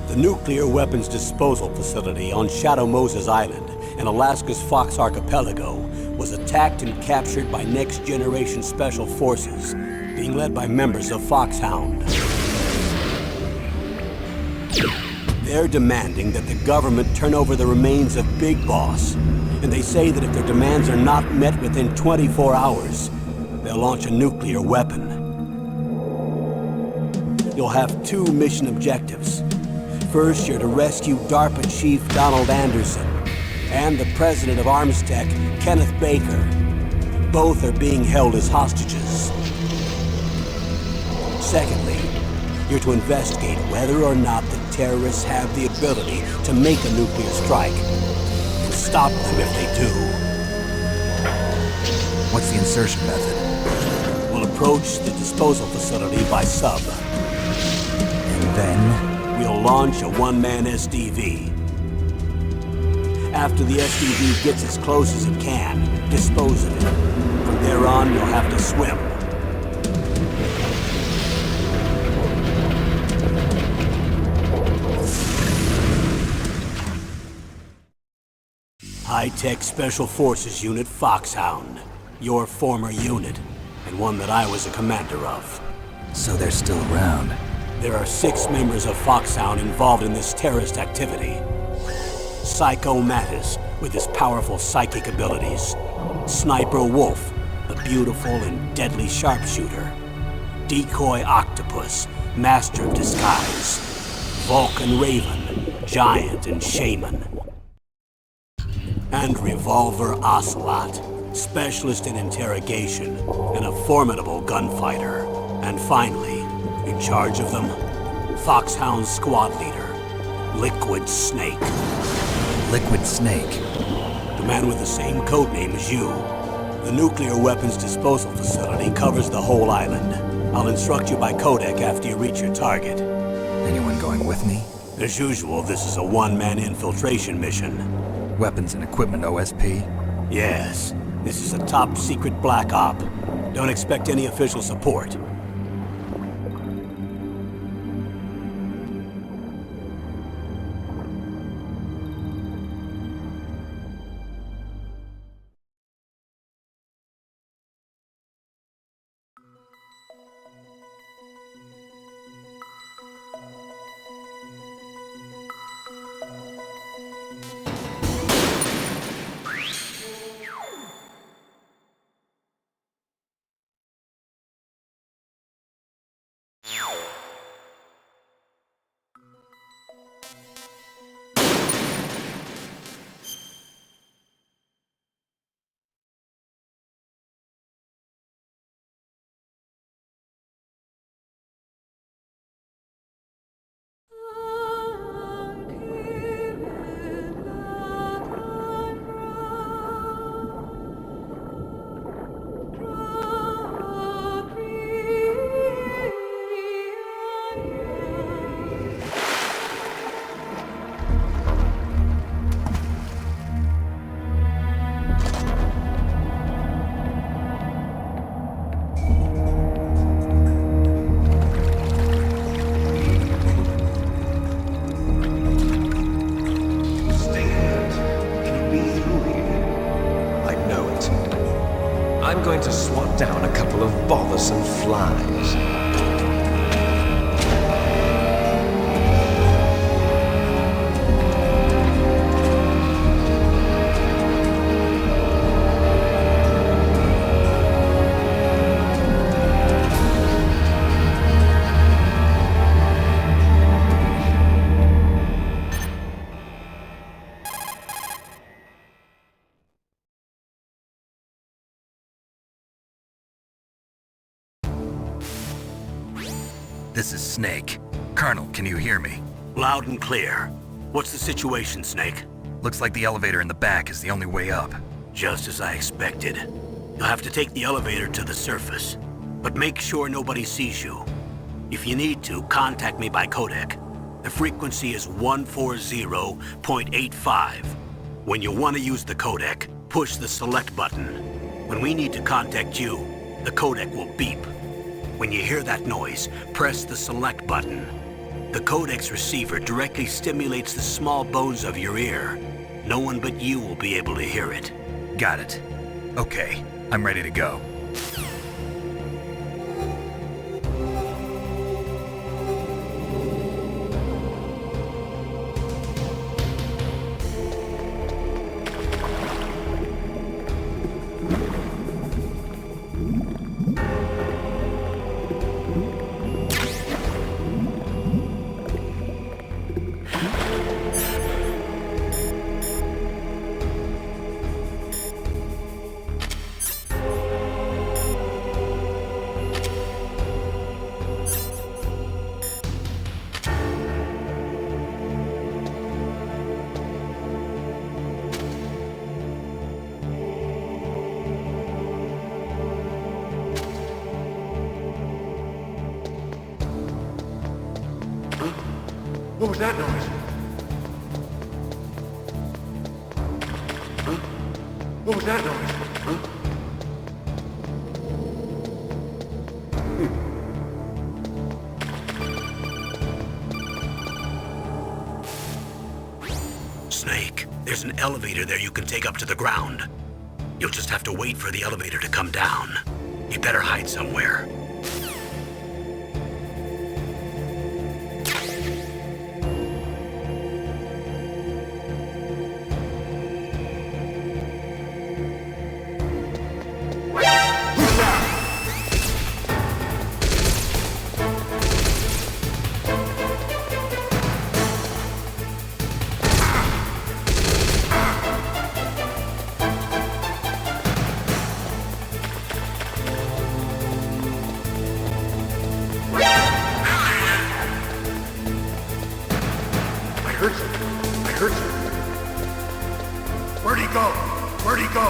The nuclear weapons disposal facility on Shadow Moses Island in Alaska's Fox Archipelago was attacked and captured by Next Generation Special Forces, being led by members of Foxhound. They're demanding that the government turn over the remains of Big Boss, and they say that if their demands are not met within 24 hours, they'll launch a nuclear weapon. You'll have two mission objectives. First, you're to rescue DARPA Chief Donald Anderson and the president of Armstech, Kenneth Baker. Both are being held as hostages. Secondly, you're to investigate whether or not the terrorists have the ability to make a nuclear strike and stop them if they do. What's the insertion method? We'll approach the disposal facility by sub. And then? We'll launch a one-man SDV. After the SDV gets as close as it can, dispose of it. From there on, you'll have to swim. High-Tech Special Forces Unit Foxhound. Your former unit, and one that I was a commander of. So they're still around. There are 6 members of Foxhound involved in this terrorist activity. Psycho Mattis, with his powerful psychic abilities. Sniper Wolf, the beautiful and deadly sharpshooter. Decoy Octopus, master of disguise. Vulcan Raven, giant and shaman. And Revolver Ocelot, specialist in interrogation and a formidable gunfighter. And finally, in charge of them, Foxhound's squad leader, Liquid Snake. Liquid Snake? The man with the same codename as you. The nuclear weapons disposal facility covers the whole island. I'll instruct you by codec after you reach your target. Anyone going with me? As usual, this is a one-man infiltration mission. Weapons and equipment OSP? Yes. This is a top-secret black op. Don't expect any official support. I'm going to swat down a couple of bothersome flies. This is Snake. Colonel, can you hear me? Loud and clear. What's the situation, Snake? Looks like the elevator in the back is the only way up. Just as I expected. You'll have to take the elevator to the surface. But make sure nobody sees you. If you need to, contact me by codec. The frequency is 140.85. When you want to use the codec, push the select button. When we need to contact you, the codec will beep. When you hear that noise, press the select button. The codec's receiver directly stimulates the small bones of your ear. No one but you will be able to hear it. Got it. Okay, I'm ready to go. What was that noise? Huh? What was that noise? Huh? Snake, there's an elevator there you can take up to the ground. You'll just have to wait for the elevator to come down. You better hide somewhere. I heard something. Where'd he go? Where'd he go?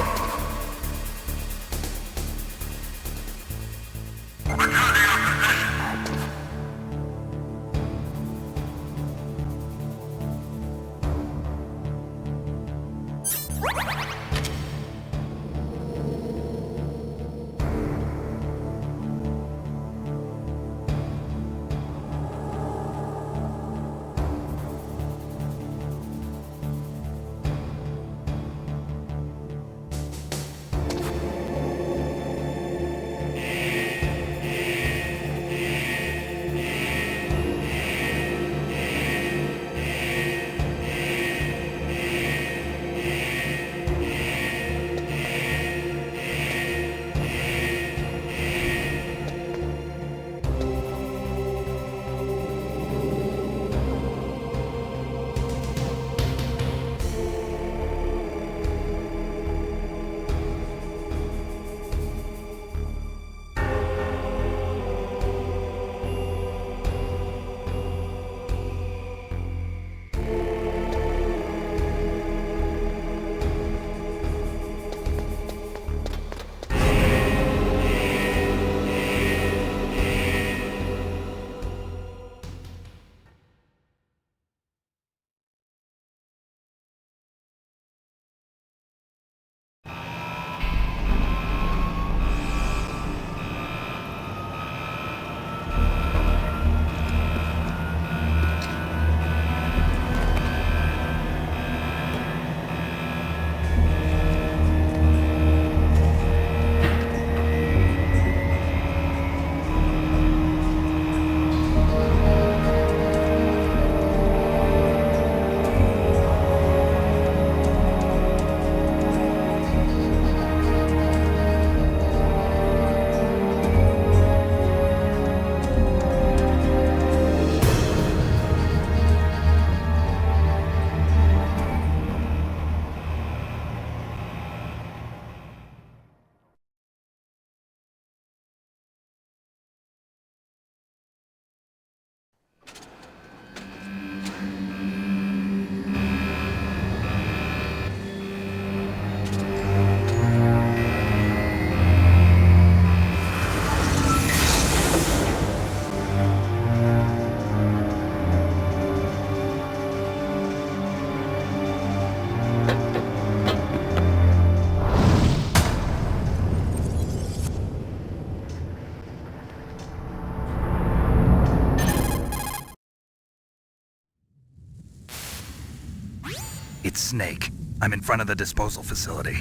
It's Snake. I'm in front of the disposal facility.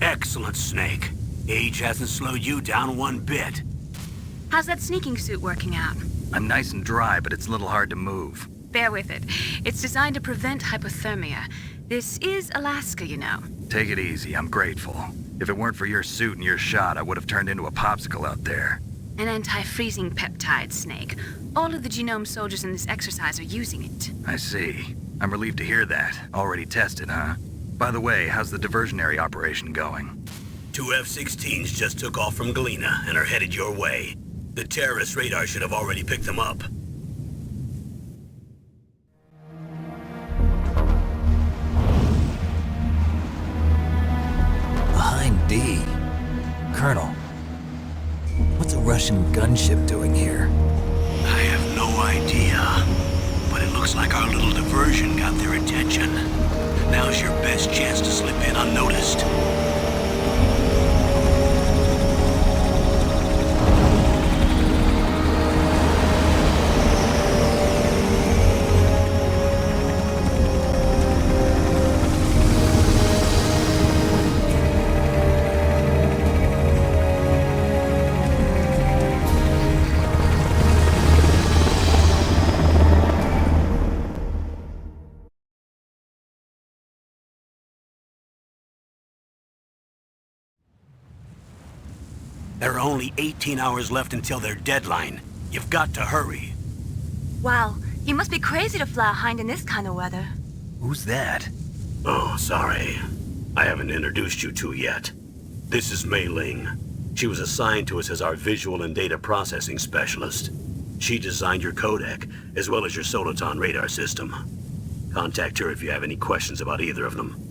Excellent, Snake. Age hasn't slowed you down one bit. How's that sneaking suit working out? I'm nice and dry, but it's a little hard to move. Bear with it. It's designed to prevent hypothermia. This is Alaska, you know. Take it easy, I'm grateful. If it weren't for your suit and your shot, I would have turned into a popsicle out there. An anti-freezing peptide, Snake. All of the genome soldiers in this exercise are using it. I see. I'm relieved to hear that. Already tested, huh? By the way, how's the diversionary operation going? 2 F-16s just took off from Galena and are headed your way. The terrorist radar should have already picked them up. Behind D. Colonel, what's a Russian gunship doing here? I have no idea, but it looks like our little diversion got their attention. Now's your best chance to slip in unnoticed. There are only 18 hours left until their deadline. You've got to hurry. Wow, you must be crazy to fly a hind in this kind of weather. Who's that? Oh, sorry. I haven't introduced you to yet. This is Mei Ling. She was assigned to us as our visual and data processing specialist. She designed your codec, as well as your Soliton radar system. Contact her if you have any questions about either of them.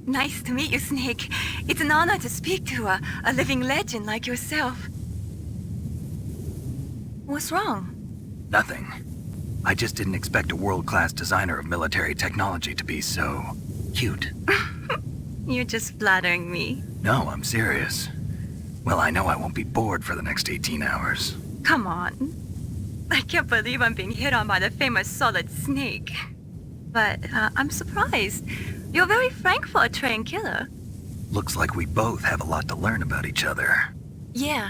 Nice to meet you, Snake. It's an honor to speak to a living legend like yourself. What's wrong? Nothing. I just didn't expect a world-class designer of military technology to be so cute. You're just flattering me. No, I'm serious. Well, I know I won't be bored for the next 18 hours. Come on. I can't believe I'm being hit on by the famous Solid Snake. But I'm surprised. You're very frank for a trained killer. Looks like we both have a lot to learn about each other. Yeah.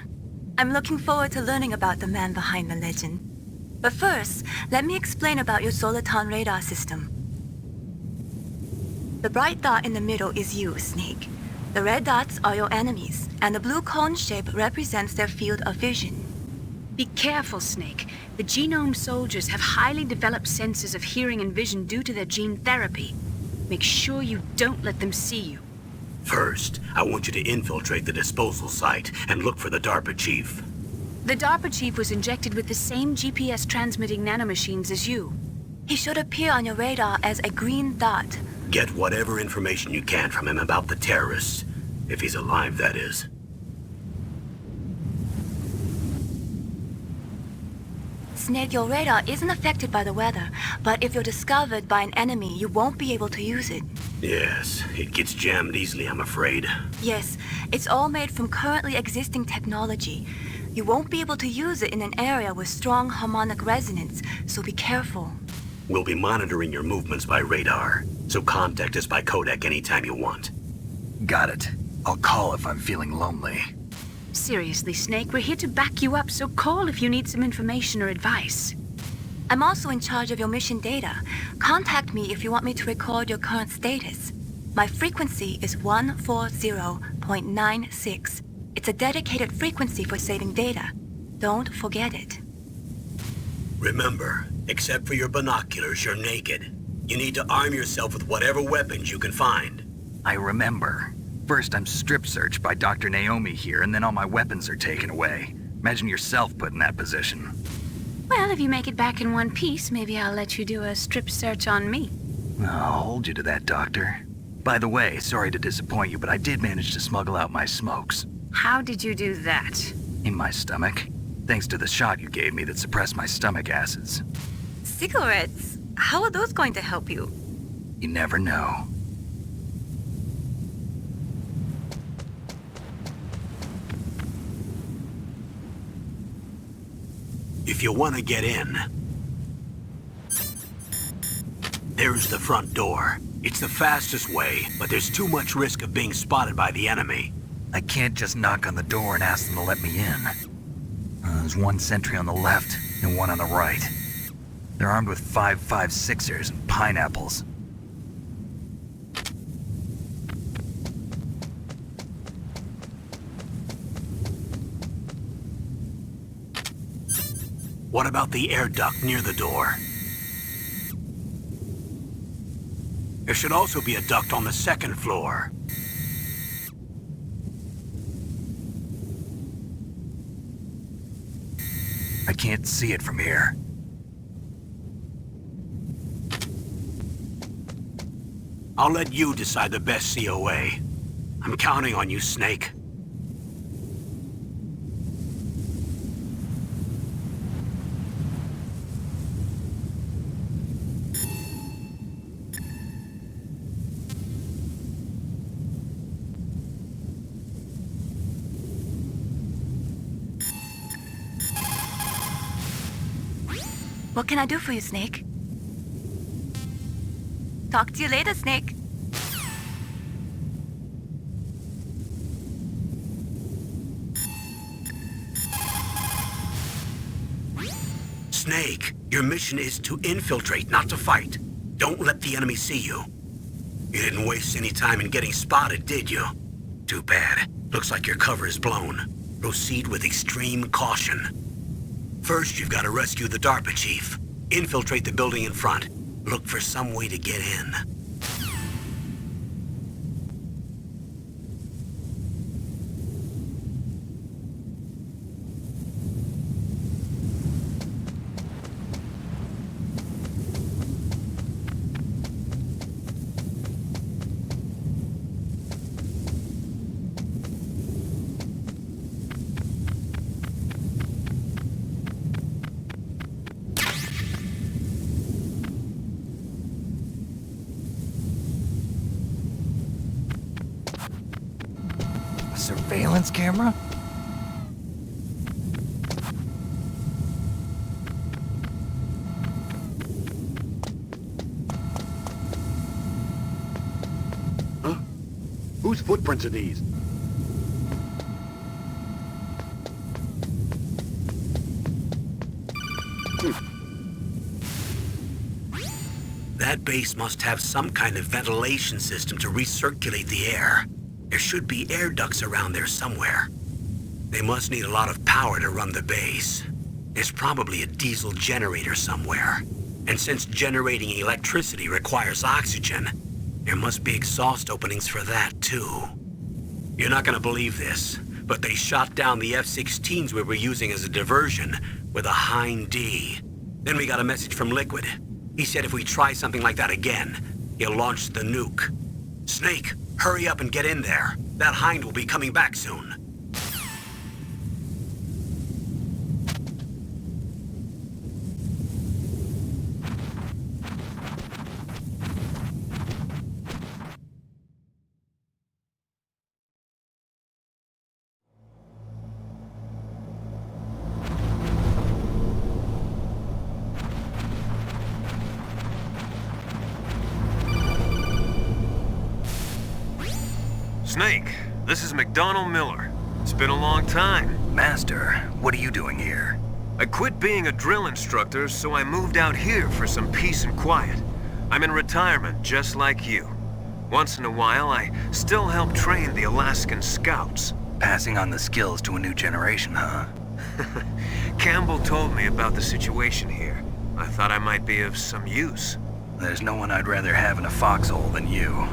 I'm looking forward to learning about the man behind the legend. But first, let me explain about your Soliton radar system. The bright dot in the middle is you, Snake. The red dots are your enemies, and the blue cone shape represents their field of vision. Be careful, Snake. The genome soldiers have highly developed senses of hearing and vision due to their gene therapy. Make sure you don't let them see you. First, I want you to infiltrate the disposal site and look for the DARPA chief. The DARPA chief was injected with the same GPS-transmitting nanomachines as you. He should appear on your radar as a green dot. Get whatever information you can from him about the terrorists. If he's alive, that is. Snake, your radar isn't affected by the weather, but if you're discovered by an enemy, you won't be able to use it. Yes, it gets jammed easily, I'm afraid. Yes, it's all made from currently existing technology. You won't be able to use it in an area with strong harmonic resonance, so be careful. We'll be monitoring your movements by radar, so contact us by codec anytime you want. Got it. I'll call if I'm feeling lonely. Seriously, Snake, we're here to back you up, so call if you need some information or advice. I'm also in charge of your mission data. Contact me if you want me to record your current status. My frequency is 140.96. It's a dedicated frequency for saving data. Don't forget it. Remember, except for your binoculars, you're naked. You need to arm yourself with whatever weapons you can find. I remember. First, I'm strip searched by Dr. Naomi here, and then all my weapons are taken away. Imagine yourself put in that position. Well, if you make it back in one piece, maybe I'll let you do a strip search on me. I'll hold you to that, Doctor. By the way, sorry to disappoint you, but I did manage to smuggle out my smokes. How did you do that? In my stomach. Thanks to the shot you gave me that suppressed my stomach acids. Cigarettes? How are those going to help you? You never know. If you want to get in, There's the front door. It's the fastest way, but there's too much risk of being spotted by the enemy. I can't just knock on the door and ask them to let me in. There's one sentry on the left and one on the right. They're armed with 5.56ers and pineapples. What about the air duct near the door? There should also be a duct on the second floor. I can't see it from here. I'll let you decide the best COA. I'm counting on you, Snake. What can I do for you, Snake? Talk to you later, Snake. Snake, your mission is to infiltrate, not to fight. Don't let the enemy see you. You didn't waste any time in getting spotted, did you? Too bad. Looks like your cover is blown. Proceed with extreme caution. First, you've got to rescue the DARPA chief. Infiltrate the building in front. Look for some way to get in. Surveillance camera? Huh? Whose footprints are these? That base must have some kind of ventilation system to recirculate the air. There should be air ducts around there somewhere. They must need a lot of power to run the base. There's probably a diesel generator somewhere. And since generating electricity requires oxygen, there must be exhaust openings for that too. You're not gonna believe this, but they shot down the F-16s we were using as a diversion with a Hind D. Then we got a message from Liquid. He said if we try something like that again, he'll launch the nuke. Snake, hurry up and get in there. That Hind will be coming back soon. Snake, this is McDonald Miller. It's been a long time. Master, what are you doing here? I quit being a drill instructor, so I moved out here for some peace and quiet. I'm in retirement, just like you. Once in a while, I still help train the Alaskan Scouts. Passing on the skills to a new generation, huh? Campbell told me about the situation here. I thought I might be of some use. There's no one I'd rather have in a foxhole than you.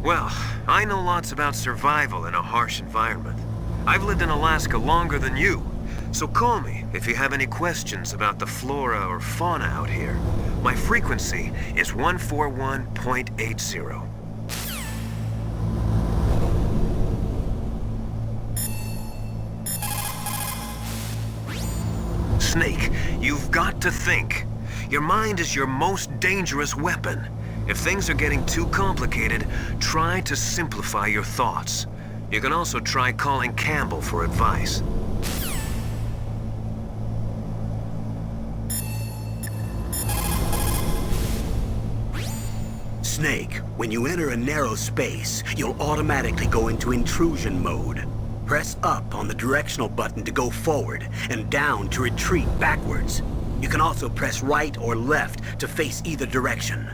Well, I know lots about survival in a harsh environment. I've lived in Alaska longer than you, so call me if you have any questions about the flora or fauna out here. My frequency is 141.80. Snake, you've got to think. Your mind is your most dangerous weapon. If things are getting too complicated, try to simplify your thoughts. You can also try calling Campbell for advice. Snake, when you enter a narrow space, you'll automatically go into intrusion mode. Press up on the directional button to go forward, and down to retreat backwards. You can also press right or left to face either direction.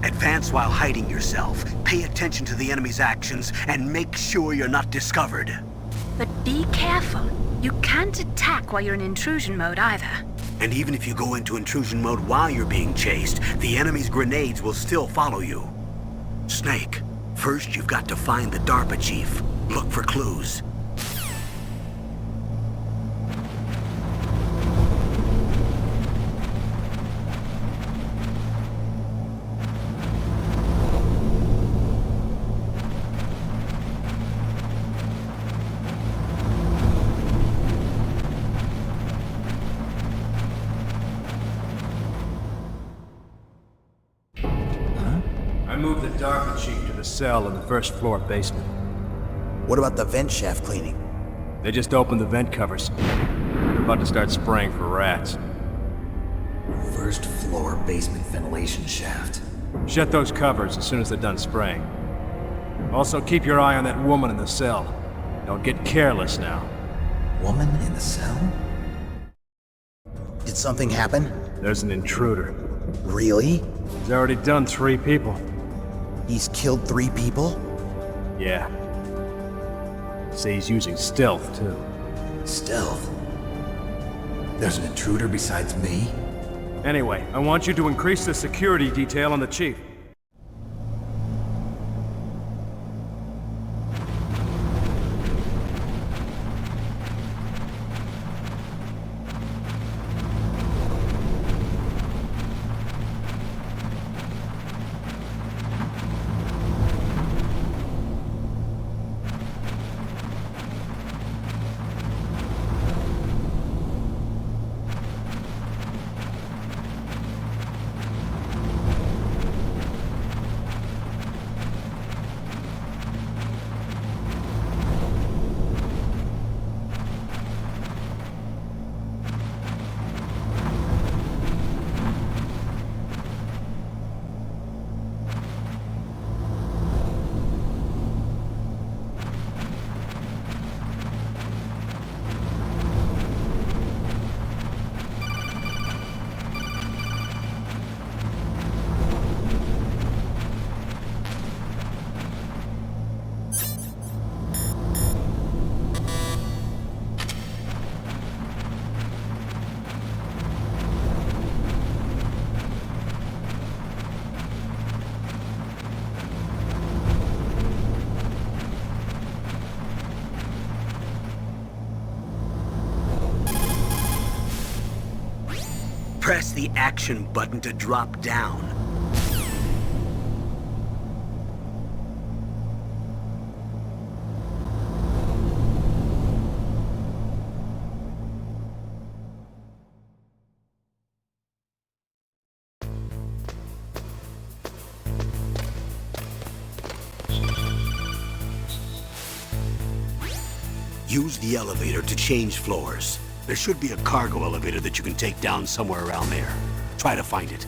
Advance while hiding yourself, pay attention to the enemy's actions, and make sure you're not discovered. But be careful. You can't attack while you're in intrusion mode either. And even if you go into intrusion mode while you're being chased, the enemy's grenades will still follow you. Snake, first you've got to find the DARPA chief. Look for clues. I moved the DARPA chief to the cell in the first floor basement. What about the vent shaft cleaning? They just opened the vent covers. They're about to start spraying for rats. First floor basement ventilation shaft. Shut those covers as soon as they're done spraying. Also, keep your eye on that woman in the cell. Don't get careless now. Woman in the cell? Did something happen? There's an intruder. Really? He's already done 3 people. He's killed 3 people? Yeah. Say he's using stealth, too. Stealth? There's an intruder besides me? Anyway, I want you to increase the security detail on the chief. Press the action button to drop down. Use the elevator to change floors. There should be a cargo elevator that you can take down somewhere around there. Try to find it.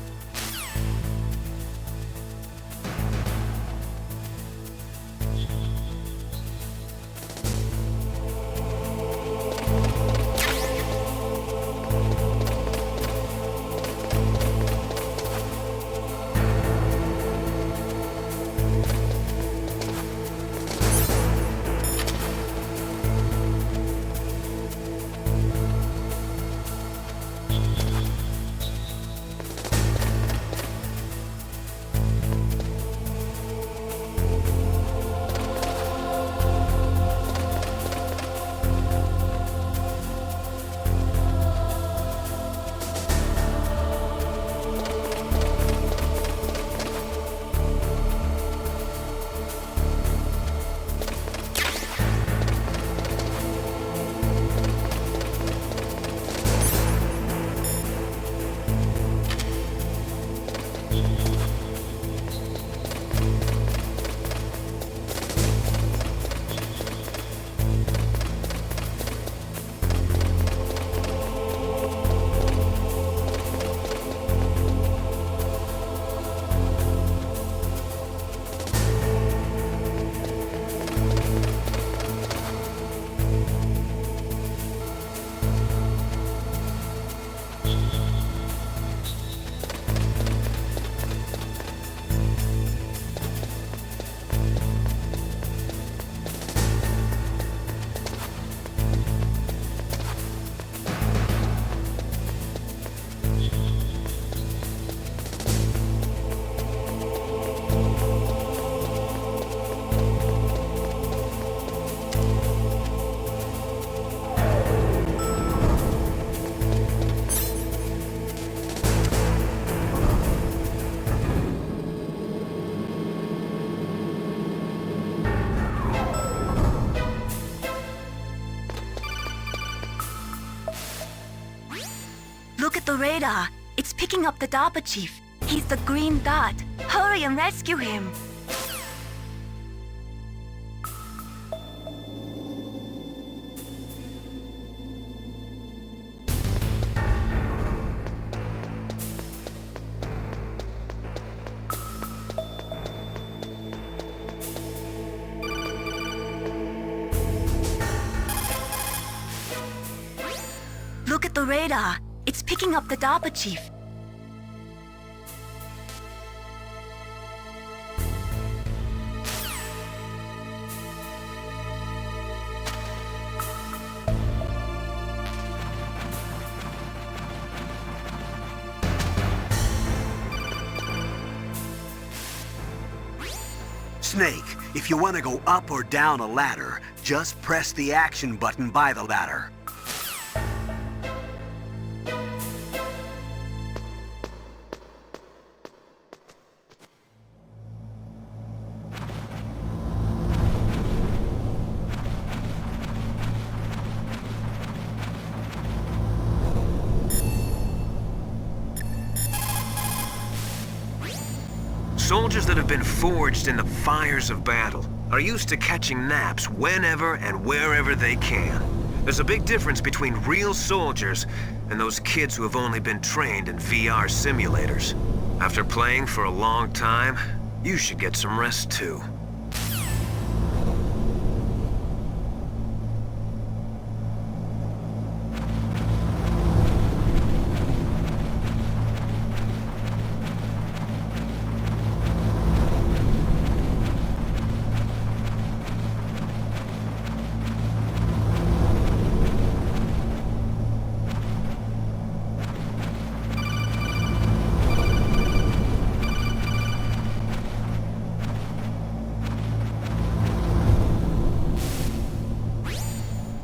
the radar. It's picking up the DARPA chief. He's the green dot. Hurry and rescue him. Look at the radar. It's picking up the DARPA chief. Snake, if you want to go up or down a ladder, just press the action button by the ladder. Soldiers that have been forged in the fires of battle are used to catching naps whenever and wherever they can. There's a big difference between real soldiers and those kids who have only been trained in VR simulators. After playing for a long time, you should get some rest too.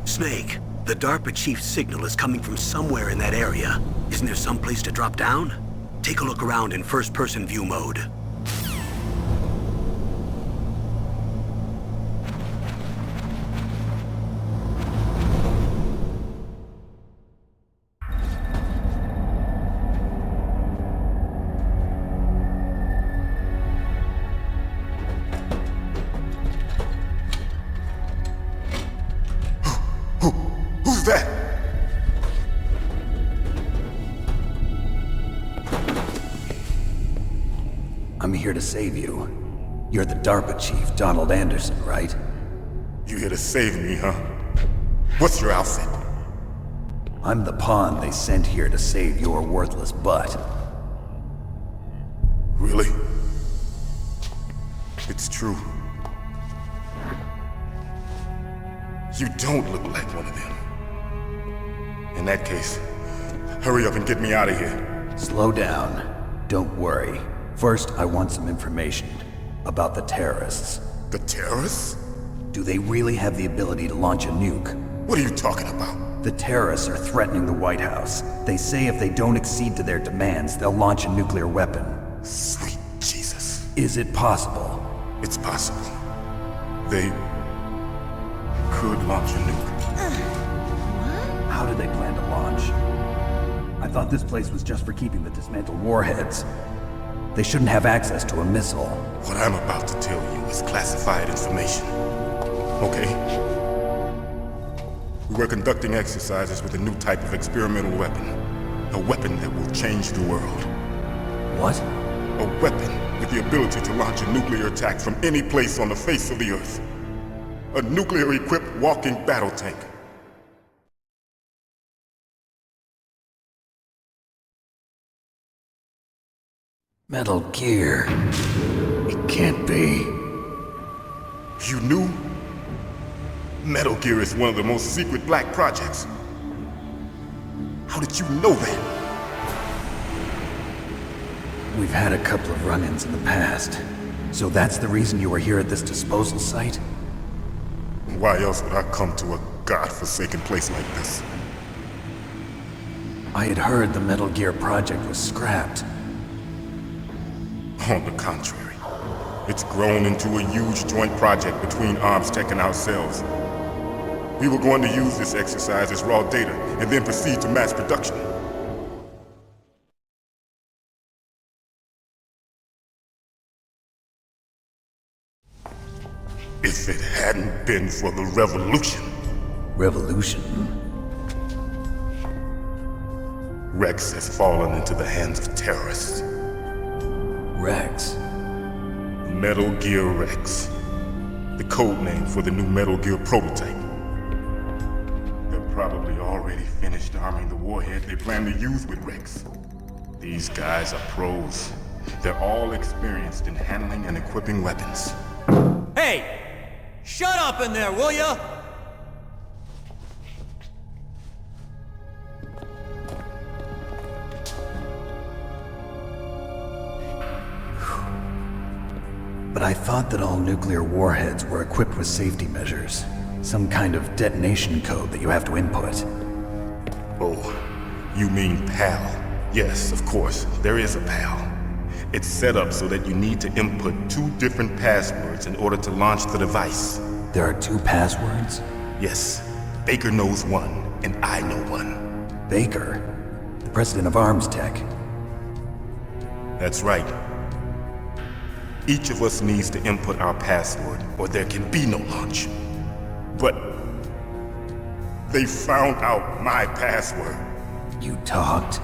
Snake, the DARPA chief's signal is coming from somewhere in that area. Isn't there some place to drop down? Take a look around in first-person view mode. Who's that? I'm here to save you. You're the DARPA chief, Donald Anderson, right? You here to save me, huh? What's your outfit? I'm the pawn they sent here to save your worthless butt. Really? It's true. You don't look like one of them. In that case, hurry up and get me out of here. Slow down. Don't worry. First, I want some information about the terrorists. The terrorists? Do they really have the ability to launch a nuke? What are you talking about? The terrorists are threatening the White House. They say if they don't accede to their demands, they'll launch a nuclear weapon. Sweet Jesus. Is it possible? It's possible. They could launch a nuke. How do they plan to launch? I thought this place was just for keeping the dismantled warheads. They shouldn't have access to a missile. What I'm about to tell you is classified information. Okay? We were conducting exercises with a new type of experimental weapon. A weapon that will change the world. What? A weapon with the ability to launch a nuclear attack from any place on the face of the Earth. A nuclear-equipped walking battle tank. Metal Gear. It can't be. You knew? Metal Gear is one of the most secret black projects. How did you know that? We've had a couple of run-ins in the past. So that's the reason you were here at this disposal site? Why else would I come to a godforsaken place like this? I had heard the Metal Gear project was scrapped. On the contrary, it's grown into a huge joint project between ArmsTech and ourselves. We were going to use this exercise as raw data and then proceed to mass production. If it hadn't been for the revolution, Revolution? Rex has fallen into the hands of terrorists. Rex? Metal Gear Rex. The code name for the new Metal Gear prototype. They're probably already finished arming the warhead they plan to use with Rex. These guys are pros. They're all experienced in handling and equipping weapons. Hey! Shut up in there, will ya? But I thought that all nuclear warheads were equipped with safety measures. Some kind of detonation code that you have to input. Oh, you mean PAL? Yes, of course, there is a PAL. It's set up so that you need to input 2 different passwords in order to launch the device. There are 2 passwords? Yes, Baker knows one, and I know one. Baker? The president of Arms Tech. That's right. Each of us needs to input our password, or there can be no launch. But they found out my password. You talked?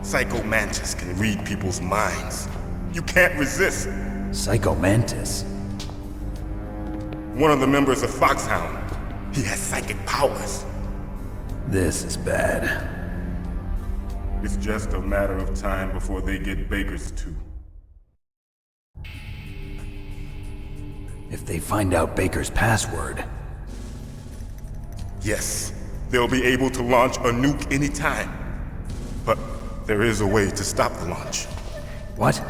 Psycho Mantis can read people's minds. You can't resist. Psycho Mantis? One of the members of Foxhound. He has psychic powers. This is bad. It's just a matter of time before they get Baker's too. If they find out Baker's password... Yes, they'll be able to launch a nuke anytime. But there is a way to stop the launch. What?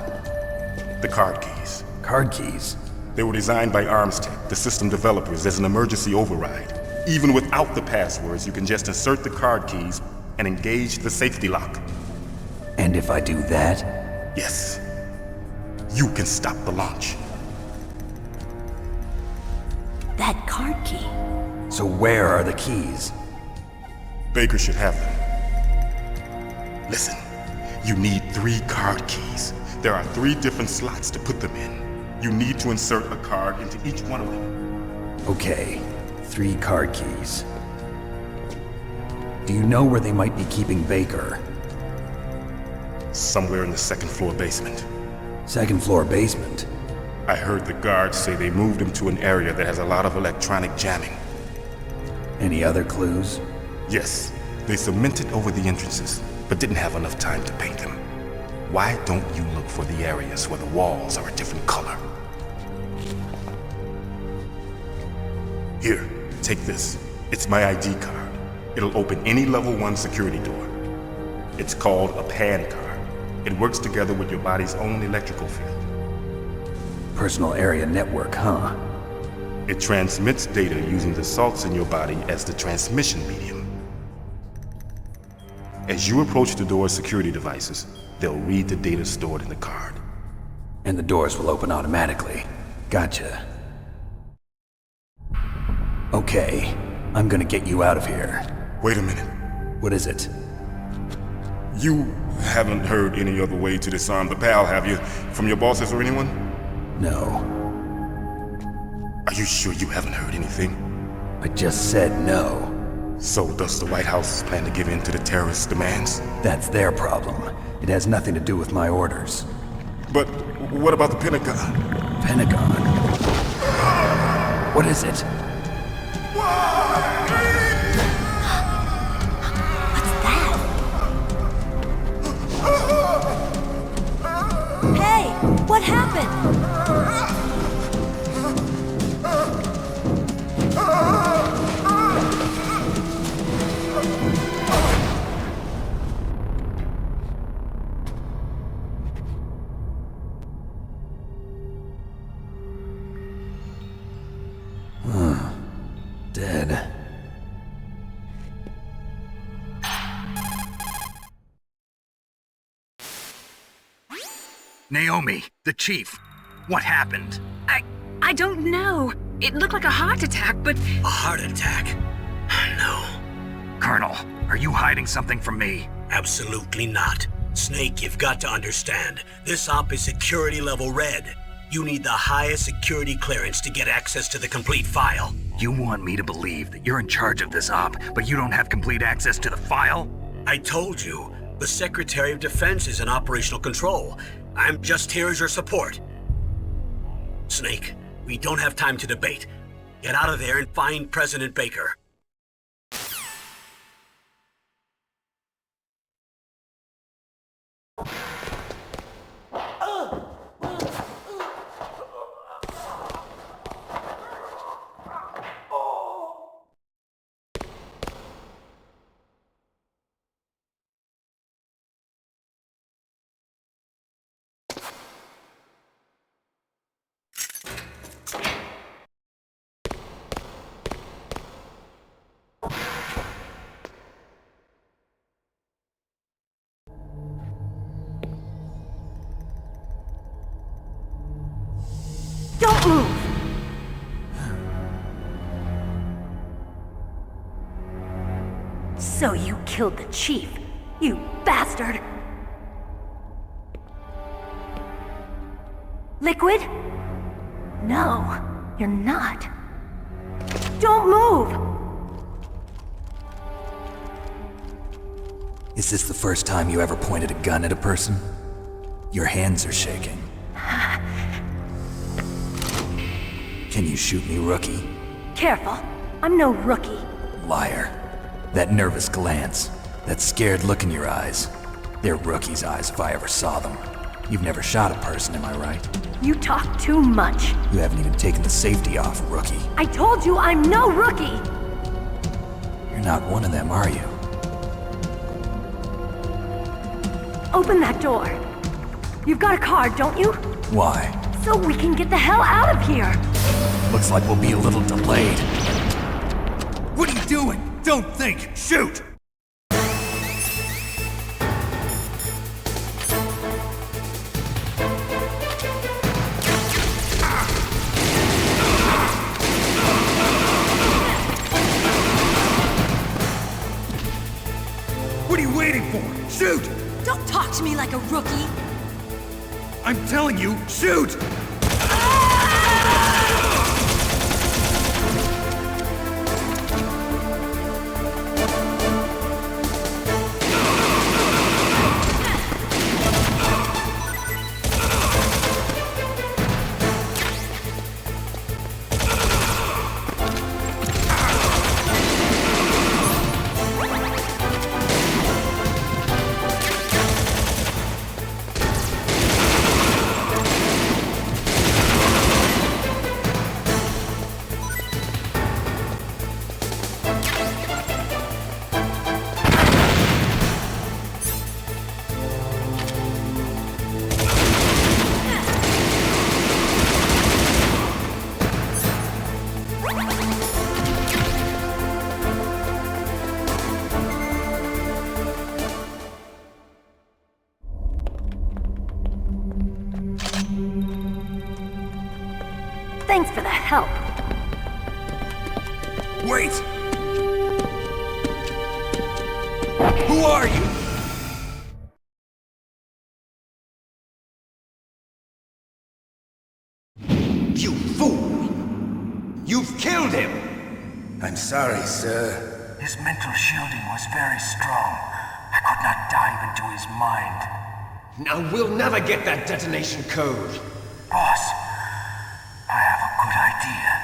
The card keys. Card keys? They were designed by Arms Tech, the system developers, as an emergency override. Even without the passwords, you can just insert the card keys and engage the safety lock. And if I do that? Yes. You can stop the launch. That card key. So where are the keys? Baker should have them. Listen, you need 3 card keys. There are 3 different slots to put them in. You need to insert a card into each one of them. Okay, 3 card keys. Do you know where they might be keeping Baker? Somewhere in the 2nd floor basement. 2nd floor basement? I heard the guards say they moved him to an area that has a lot of electronic jamming. Any other clues? Yes, they cemented over the entrances, but didn't have enough time to paint them. Why don't you look for the areas where the walls are a different color? Here, take this. It's my ID card. It'll open any level 1 security door. It's called a PAN card. It works together with your body's own electrical field. Personal area network, huh? It transmits data using the salts in your body as the transmission medium. As you approach the door's security devices, they'll read the data stored in the card. And the doors will open automatically. Gotcha. Okay, I'm gonna get you out of here. Wait a minute. What is it? You haven't heard any other way to disarm the PAL, have you? From your bosses or anyone? No. Are you sure you haven't heard anything? I just said no. So does the White House plan to give in to the terrorists' demands? That's their problem. It has nothing to do with my orders. But what about the Pentagon? Pentagon? What is it? Hey, what happened? Dead. Naomi, the chief. What happened? I don't know. It looked like a heart attack, but... A heart attack? No. Colonel, are you hiding something from me? Absolutely not. Snake, you've got to understand. This op is security level red. You need the highest security clearance to get access to the complete file. You want me to believe that you're in charge of this op, but you don't have complete access to the file? I told you, the Secretary of Defense is in operational control. I'm just here as your support. Snake, we don't have time to debate. Get out of there and find President Baker. Don't move! So you killed the chief, you bastard! Liquid? No, you're not. Don't move! Is this the first time you ever pointed a gun at a person? Your hands are shaking. Can you shoot me, rookie? Careful, I'm no rookie. Liar. That nervous glance, that scared look in your eyes. They're rookie's eyes if I ever saw them. You've never shot a person, am I right? You talk too much. You haven't even taken the safety off, rookie. I told you I'm no rookie! You're not one of them, are you? Open that door. You've got a card, don't you? Why? So we can get the hell out of here! Looks like we'll be a little delayed. What are you doing? Don't think! Shoot! What are you waiting for? Shoot! Don't talk to me like a rookie! I'm telling you, shoot! Thanks for the help. Wait! Who are you? You fool! You've killed him! I'm sorry, sir. His mental shielding was very strong. I could not dive into his mind. Now we'll never get that detonation code. Boss, I have a good idea.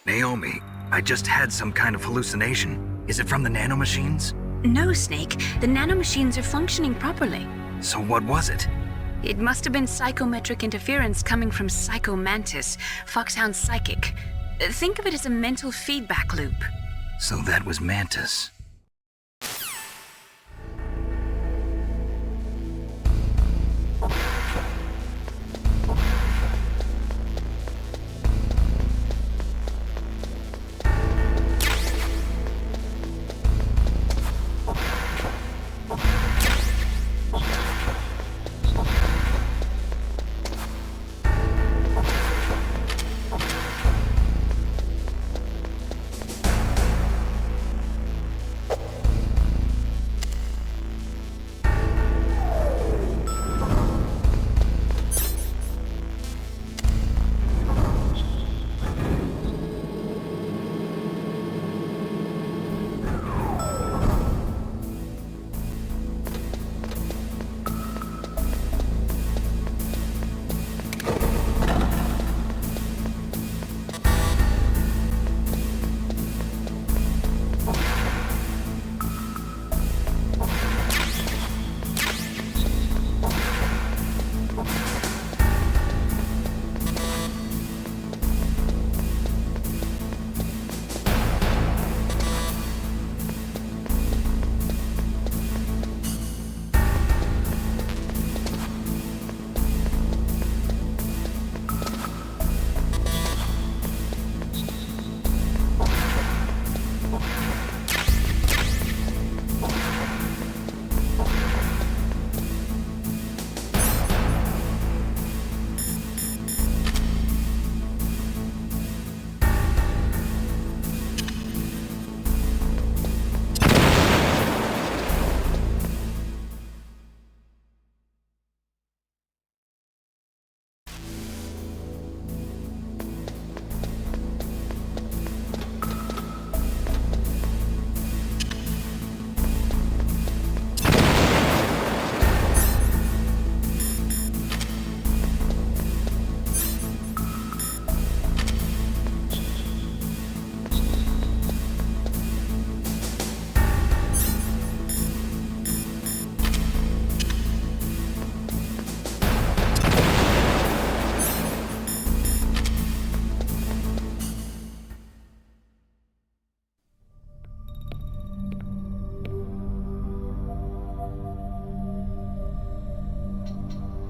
Naomi, I just had some kind of hallucination. Is it from the nanomachines? No, Snake. The nanomachines are functioning properly. So what was it? It must have been psychometric interference coming from Psycho Mantis, Foxhound's psychic. Think of it as a mental feedback loop. So that was Mantis.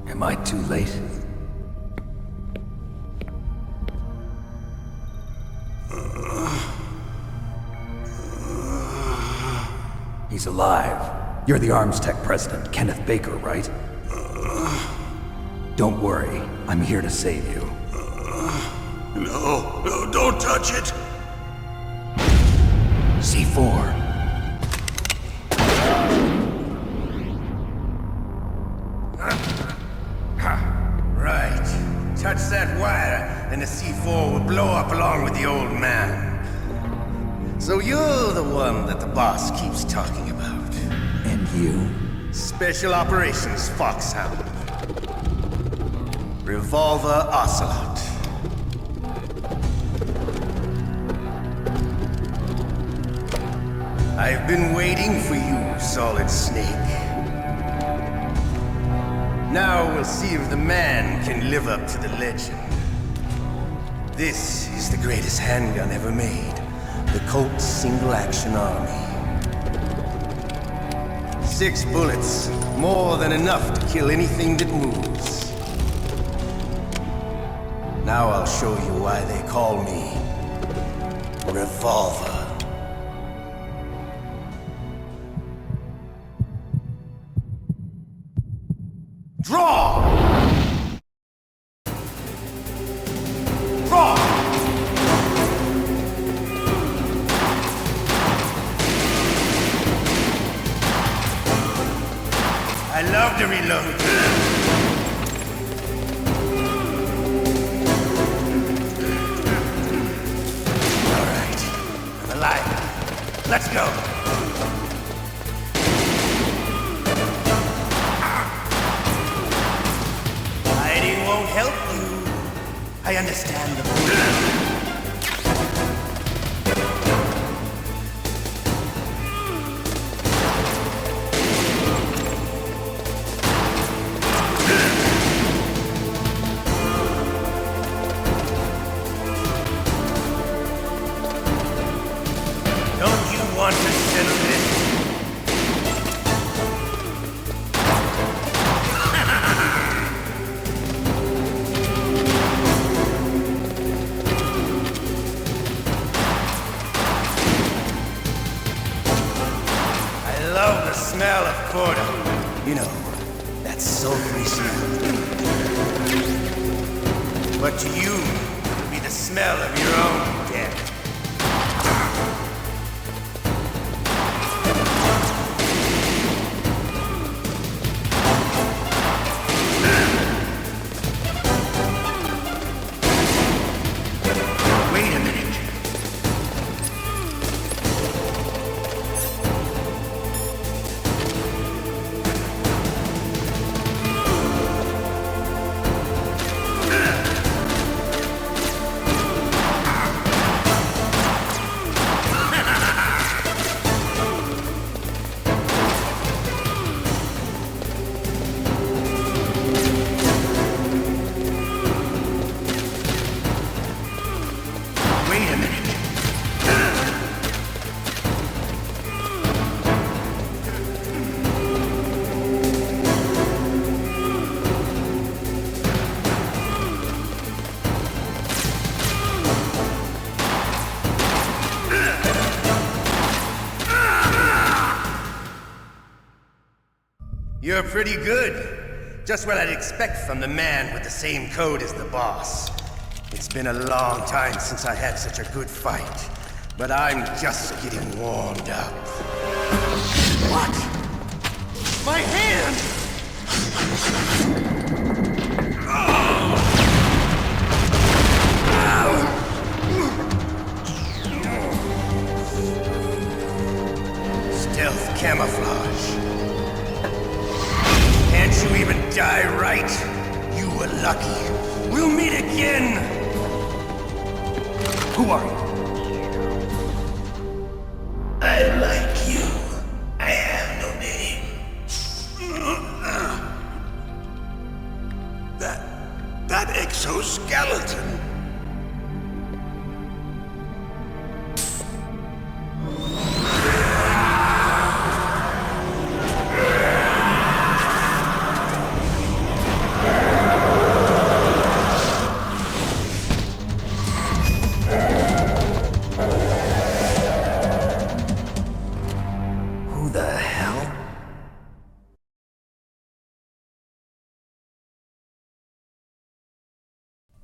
Am I too late? He's alive. You're the Arms Tech president, Kenneth Baker, right? Don't worry, I'm here to save you. No, don't touch it! C4. Right. Touch that wire, and the C4 will blow up along with the old man. So you're the one that the boss keeps talking about. And you? Special Operations Foxhound. Revolver Ocelot. I've been waiting for you, Solid Snake. Now we'll see if the man can live up to the legend. This is the greatest handgun ever made. The Colt Single Action Army. 6 bullets, more than enough to kill anything that moves. Now I'll show you why they call me Revolver. Draw! Draw! I love to reload. All right, I'm alive. Let's go. Hiding won't help you. I understand the But to you, it'll be the smell of your own death. Wait a minute. You're pretty good. Just what I'd expect from the man with the same code as the boss. It's been a long time since I had such a good fight, but I'm just getting warmed up. What? My hand! Stealth camouflage. Can't you even die right? You were lucky. We'll meet again! Who are you? I like you. I have no name. That exoskeleton.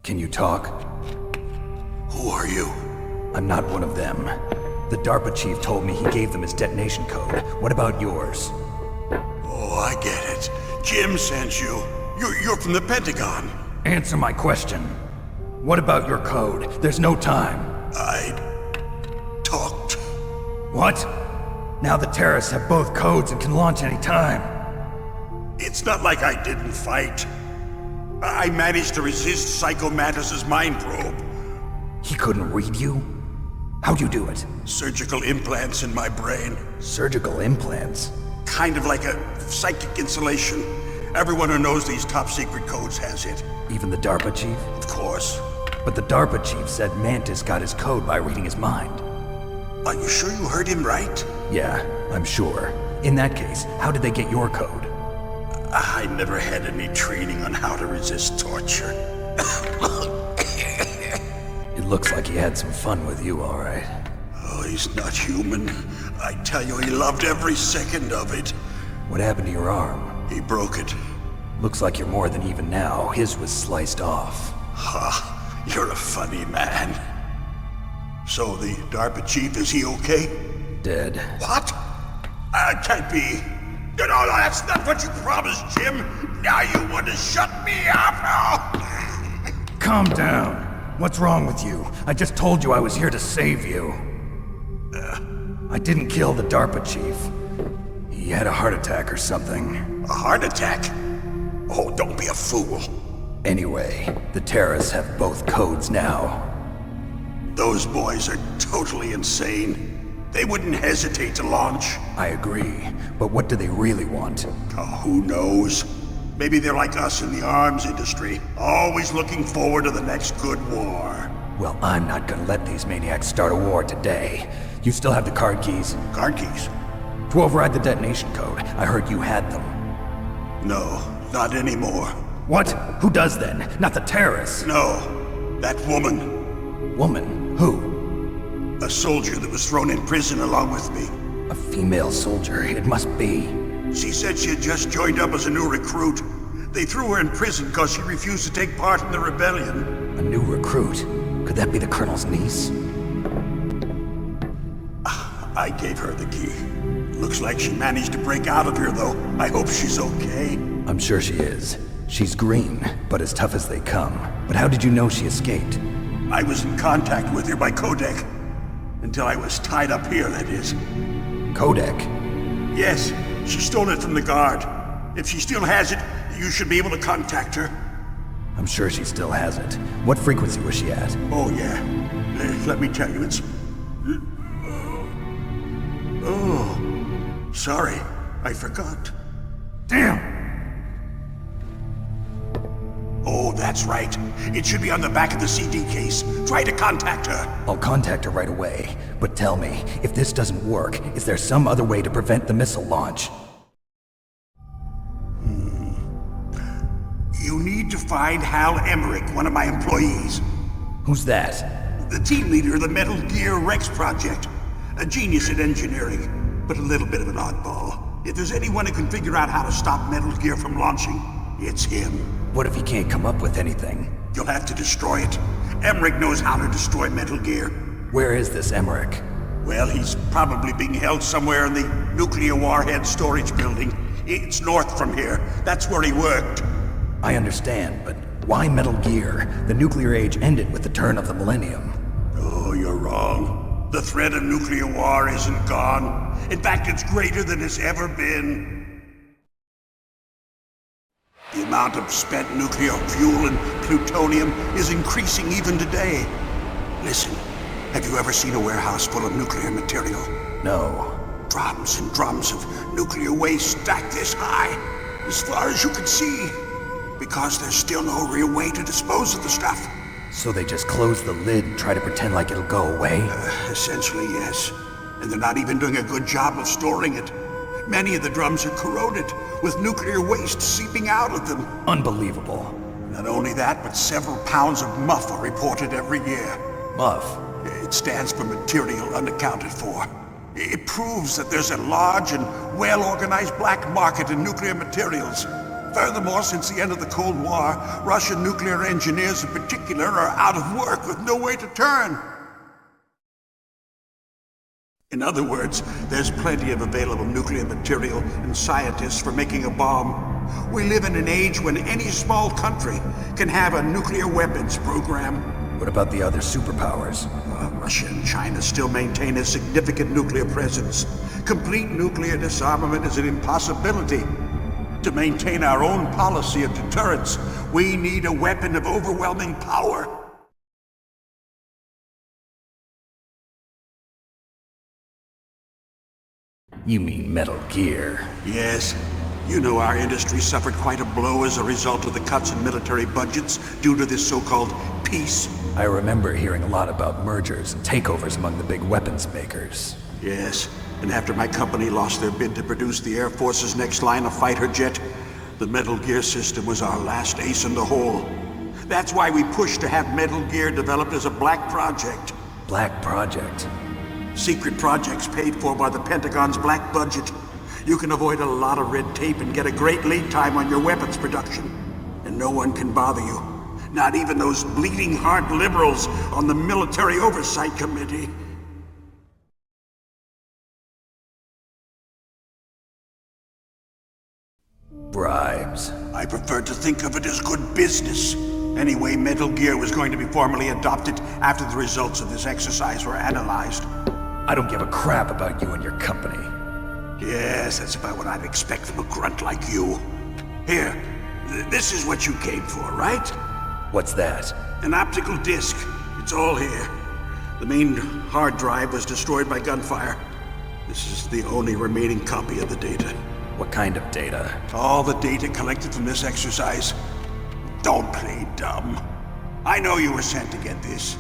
Can you talk? Who are you? I'm not one of them. The DARPA chief told me he gave them his detonation code. What about yours? Oh, I get it. Jim sent you. You're from the Pentagon. Answer my question. What about your code? There's no time. I talked. What? Now the terrorists have both codes and can launch any time. It's not like I didn't fight. I managed to resist Psycho Mantis's mind probe. He couldn't read you? How'd you do it? Surgical implants in my brain. Surgical implants? Kind of like a psychic insulation. Everyone who knows these top secret codes has it. Even the DARPA chief? Of course. But the DARPA chief said Mantis got his code by reading his mind. Are you sure you heard him right? Yeah, I'm sure. In that case, how did they get your code? I never had any training on how to resist torture. It looks like he had some fun with you, all right. Oh, he's not human. I tell you, he loved every second of it. What happened to your arm? He broke it. Looks like you're more than even now. His was sliced off. Ha, you're a funny man. So the DARPA chief, is he okay? Dead. What? Can't be. No, that's not what you promised, Jim. Now you want to shut me up? Calm down. What's wrong with you? I just told you I was here to save you. I didn't kill the DARPA chief. He had a heart attack or something. A heart attack? Oh, don't be a fool. Anyway, the terrorists have both codes now. Those boys are totally insane. They wouldn't hesitate to launch. I agree, but what do they really want? Oh, who knows? Maybe they're like us in the arms industry, always looking forward to the next good war. Well, I'm not gonna let these maniacs start a war today. You still have the card keys? Card keys? To override the detonation code. I heard you had them. No, not anymore. What? Who does then? Not the terrorists? No, that woman. Woman? Who? A soldier that was thrown in prison along with me. A female soldier, it must be. She said she had just joined up as a new recruit. They threw her in prison because she refused to take part in the rebellion. A new recruit? Could that be the Colonel's niece? I gave her the key. Looks like she managed to break out of here, though. I hope she's okay. I'm sure she is. She's green, but as tough as they come. But how did you know she escaped? I was in contact with her by codec. Until I was tied up here, that is. Codec? Yes, she stole it from the guard. If she still has it, you should be able to contact her. I'm sure she still has it. What frequency was she at? Oh, yeah. Let me tell you, it's... Oh, sorry. I forgot. Damn! Oh, that's right. It should be on the back of the CD case. Try to contact her. I'll contact her right away. But tell me, if this doesn't work, is there some other way to prevent the missile launch? You need to find Hal Emmerich, one of my employees. Who's that? The team leader of the Metal Gear Rex project. A genius at engineering, but a little bit of an oddball. If there's anyone who can figure out how to stop Metal Gear from launching, it's him. What if he can't come up with anything? You'll have to destroy it. Emmerich knows how to destroy Metal Gear. Where is this Emmerich? Well, he's probably being held somewhere in the nuclear warhead storage building. It's north from here. That's where he worked. I understand, but why Metal Gear? The nuclear age ended with the turn of the millennium. Oh, you're wrong. The threat of nuclear war isn't gone. In fact, it's greater than it's ever been. The amount of spent nuclear fuel and plutonium is increasing even today. Listen, have you ever seen a warehouse full of nuclear material? No. Drums and drums of nuclear waste stacked this high, as far as you can see. Because there's still no real way to dispose of the stuff. So they just close the lid and try to pretend like it'll go away? Essentially, yes. And they're not even doing a good job of storing it. Many of the drums are corroded, with nuclear waste seeping out of them. Unbelievable. Not only that, but several pounds of MUF are reported every year. MUF? It stands for material unaccounted for. It proves that there's a large and well-organized black market in nuclear materials. Furthermore, since the end of the Cold War, Russian nuclear engineers in particular are out of work with no way to turn. In other words, there's plenty of available nuclear material and scientists for making a bomb. We live in an age when any small country can have a nuclear weapons program. What about the other superpowers? Russia and China still maintain a significant nuclear presence. Complete nuclear disarmament is an impossibility. To maintain our own policy of deterrence, we need a weapon of overwhelming power. You mean Metal Gear? Yes. You know our industry suffered quite a blow as a result of the cuts in military budgets due to this so-called peace. I remember hearing a lot about mergers and takeovers among the big weapons makers. Yes, and after my company lost their bid to produce the Air Force's next line of fighter jet, the Metal Gear system was our last ace in the hole. That's why we pushed to have Metal Gear developed as a black project. Black project? Secret projects paid for by the Pentagon's black budget. You can avoid a lot of red tape and get a great lead time on your weapons production. And no one can bother you. Not even those bleeding heart liberals on the Military Oversight Committee. Bribes. I prefer to think of it as good business. Anyway, Metal Gear was going to be formally adopted after the results of this exercise were analyzed. I don't give a crap about you and your company. Yes, that's about what I'd expect from a grunt like you. Here, this is what you came for, right? What's that? An optical disc. It's all here. The main hard drive was destroyed by gunfire. This is the only remaining copy of the data. What kind of data? All the data collected from this exercise. Don't play dumb. I know you were sent to get this.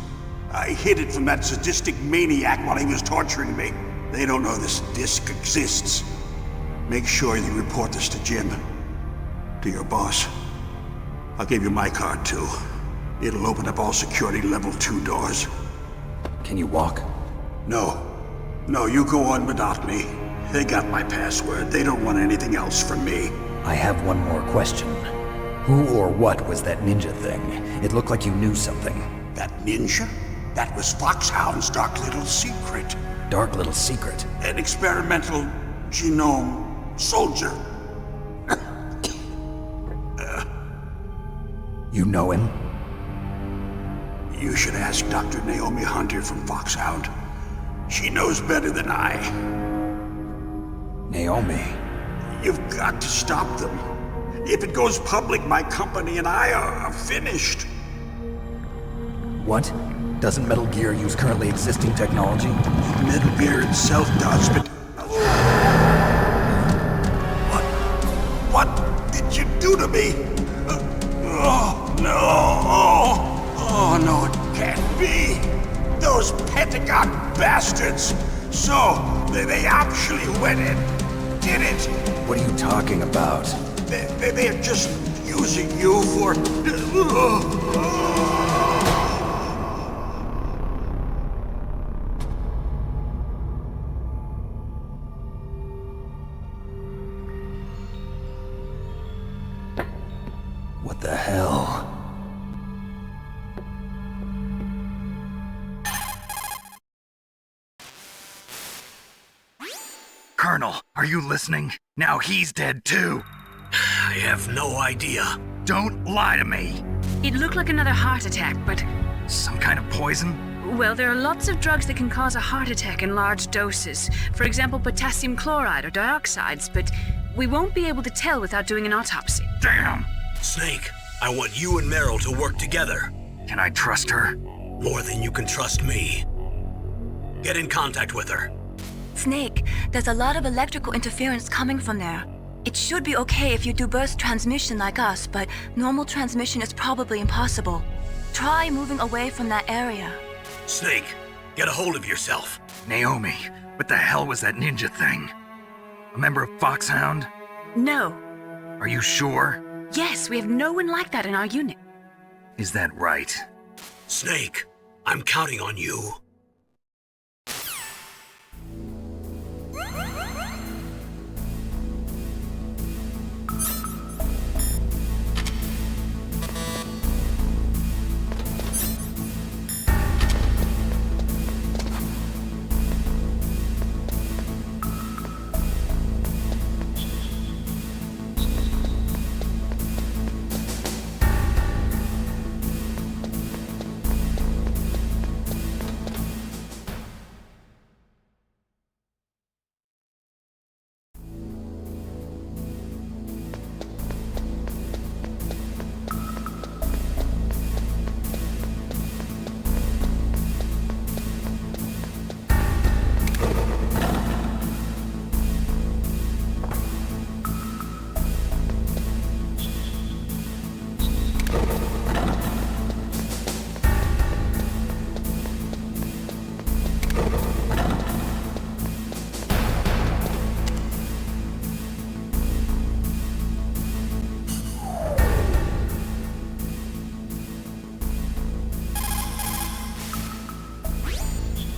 I hid it from that sadistic maniac while he was torturing me. They don't know this disc exists. Make sure you report this to Jim. To your boss. I'll give you my card too. It'll open up all security level 2 doors. Can you walk? No. No, you go on without me. They got my password. They don't want anything else from me. I have one more question. Who or what was that ninja thing? It looked like you knew something. That ninja? That was Foxhound's dark little secret. Dark little secret? An experimental genome soldier. You know him? You should ask Dr. Naomi Hunter from Foxhound. She knows better than I. Naomi? You've got to stop them. If it goes public, my company and I are finished. What? Doesn't Metal Gear use currently existing technology? Metal Gear itself does, but... What did you do to me? Oh, no! Oh, no, it can't be! Those Pentagon bastards! So, they actually went and did it! What are you talking about? They're just using you for... What the hell? Colonel, are you listening? Now he's dead too. I have no idea. Don't lie to me. It looked like another heart attack, but... Some kind of poison? Well, there are lots of drugs that can cause a heart attack in large doses. For example, potassium chloride or dioxides, but we won't be able to tell without doing an autopsy. Damn! Snake, I want you and Meryl to work together. Can I trust her? More than you can trust me. Get in contact with her. Snake, there's a lot of electrical interference coming from there. It should be okay if you do burst transmission like us, but normal transmission is probably impossible. Try moving away from that area. Snake, get a hold of yourself. Naomi, what the hell was that ninja thing? A member of Foxhound? No. Are you sure? Yes, we have no one like that in our unit. Is that right? Snake, I'm counting on you.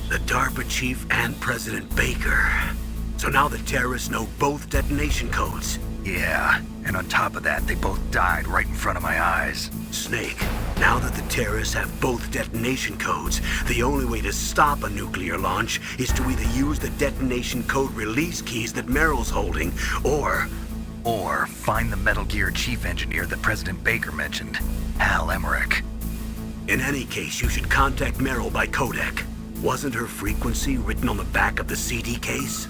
The DARPA chief and President Baker. So now the terrorists know both detonation codes. Yeah, and on top of that, they both died right in front of my eyes. Snake, now that the terrorists have both detonation codes, the only way to stop a nuclear launch is to either use the detonation code release keys that Meryl's holding, or find the Metal Gear chief engineer that President Baker mentioned, Hal Emmerich. In any case, you should contact Meryl by codec. Wasn't her frequency written on the back of the CD case?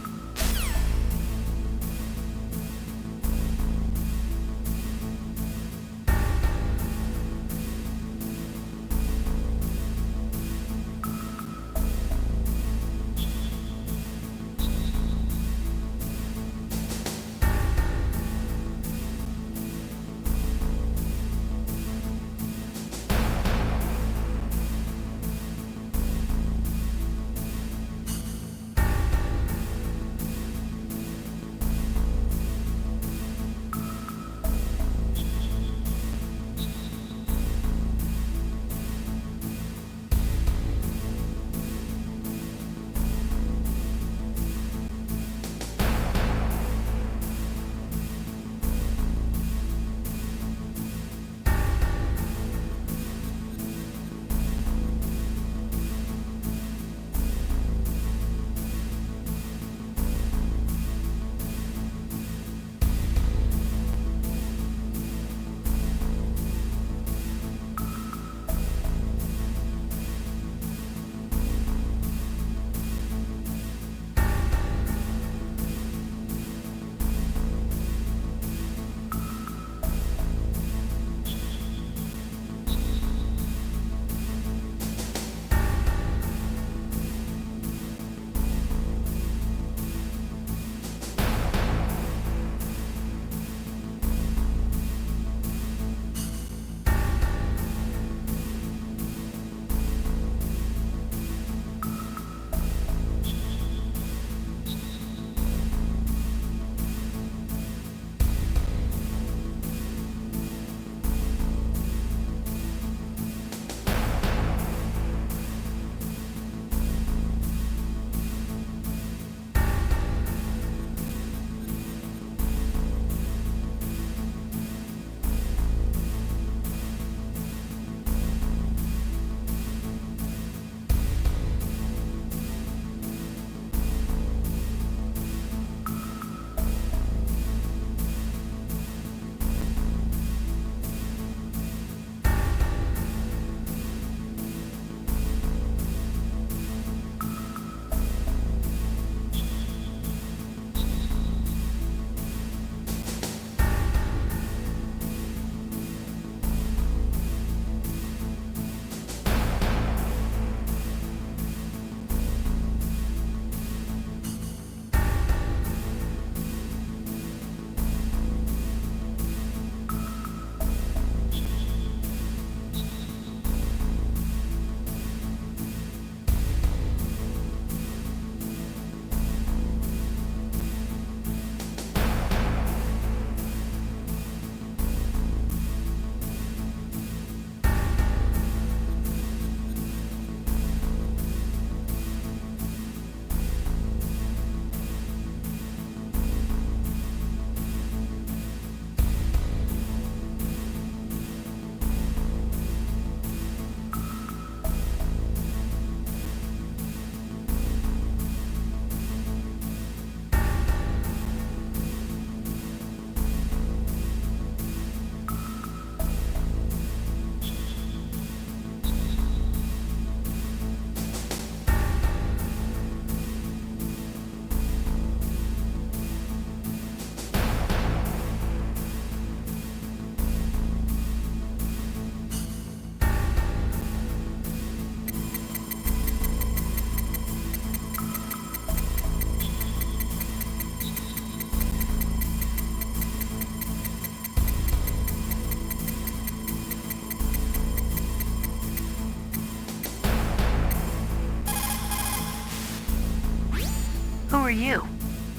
are you?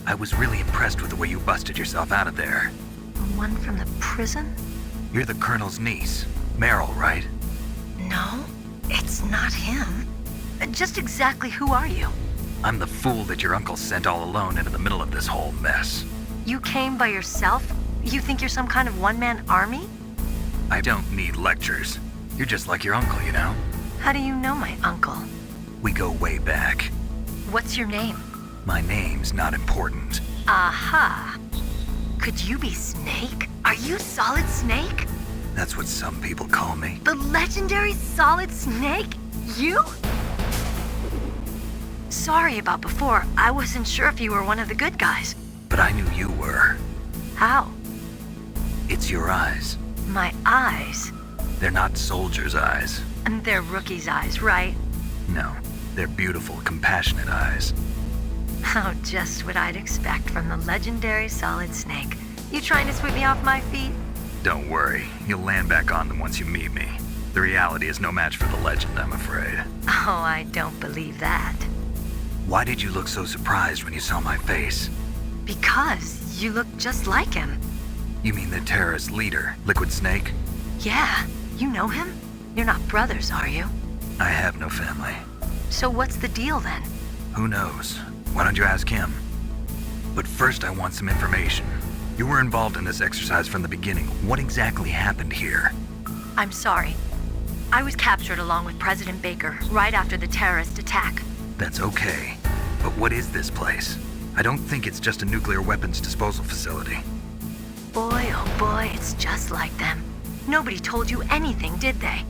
I was really impressed with the way you busted yourself out of there. The one from the prison? You're the Colonel's niece, Meryl, right? No, it's not him. Just exactly who are you? I'm the fool that your uncle sent all alone into the middle of this whole mess. You came by yourself? You think you're some kind of one-man army? I don't need lectures. You're just like your uncle, you know? How do you know my uncle? We go way back. What's your name? My name's not important. Aha. Could you be Snake? Are you Solid Snake? That's what some people call me. The legendary Solid Snake? You? Sorry about before. I wasn't sure if you were one of the good guys. But I knew you were. How? It's your eyes. My eyes? They're not soldiers' eyes. And they're rookies' eyes, right? No, they're beautiful, compassionate eyes. Oh, just what I'd expect from the legendary Solid Snake. You trying to sweep me off my feet? Don't worry, you'll land back on them once you meet me. The reality is no match for the legend, I'm afraid. Oh, I don't believe that. Why did you look so surprised when you saw my face? Because you look just like him. You mean the terrorist leader, Liquid Snake? Yeah, you know him? You're not brothers, are you? I have no family. So what's the deal then? Who knows? Why don't you ask him? But first I want some information. You were involved in this exercise from the beginning. What exactly happened here? I'm sorry. I was captured along with President Baker right after the terrorist attack. That's okay. But what is this place? I don't think it's just a nuclear weapons disposal facility. Boy, oh boy, it's just like them. Nobody told you anything, did they?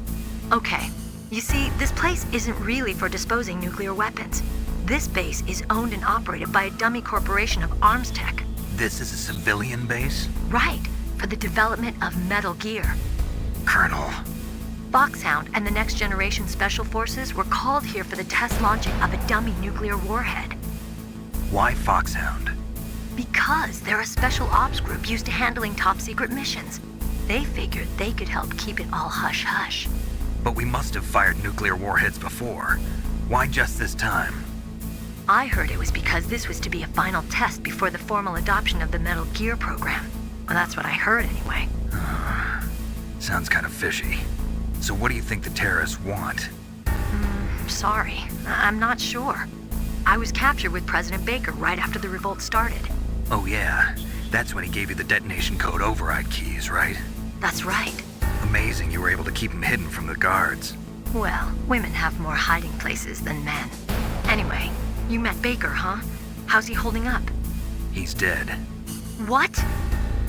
Okay, you see, this place isn't really for disposing nuclear weapons. This base is owned and operated by a dummy corporation of arms tech. This is a civilian base? Right, for the development of Metal Gear. Colonel. Foxhound and the Next Generation Special Forces were called here for the test launching of a dummy nuclear warhead. Why Foxhound? Because they're a special ops group used to handling top-secret missions. They figured they could help keep it all hush-hush. But we must have fired nuclear warheads before. Why just this time? I heard it was because this was to be a final test before the formal adoption of the Metal Gear program. Well, that's what I heard anyway. Sounds kind of fishy. So what do you think the terrorists want? Sorry, I'm not sure. I was captured with President Baker right after the revolt started. Oh yeah, that's when he gave you the detonation code override keys, right? That's right. Amazing you were able to keep him hidden from the guards. Well, women have more hiding places than men. Anyway, you met Baker, huh? How's he holding up? He's dead. What?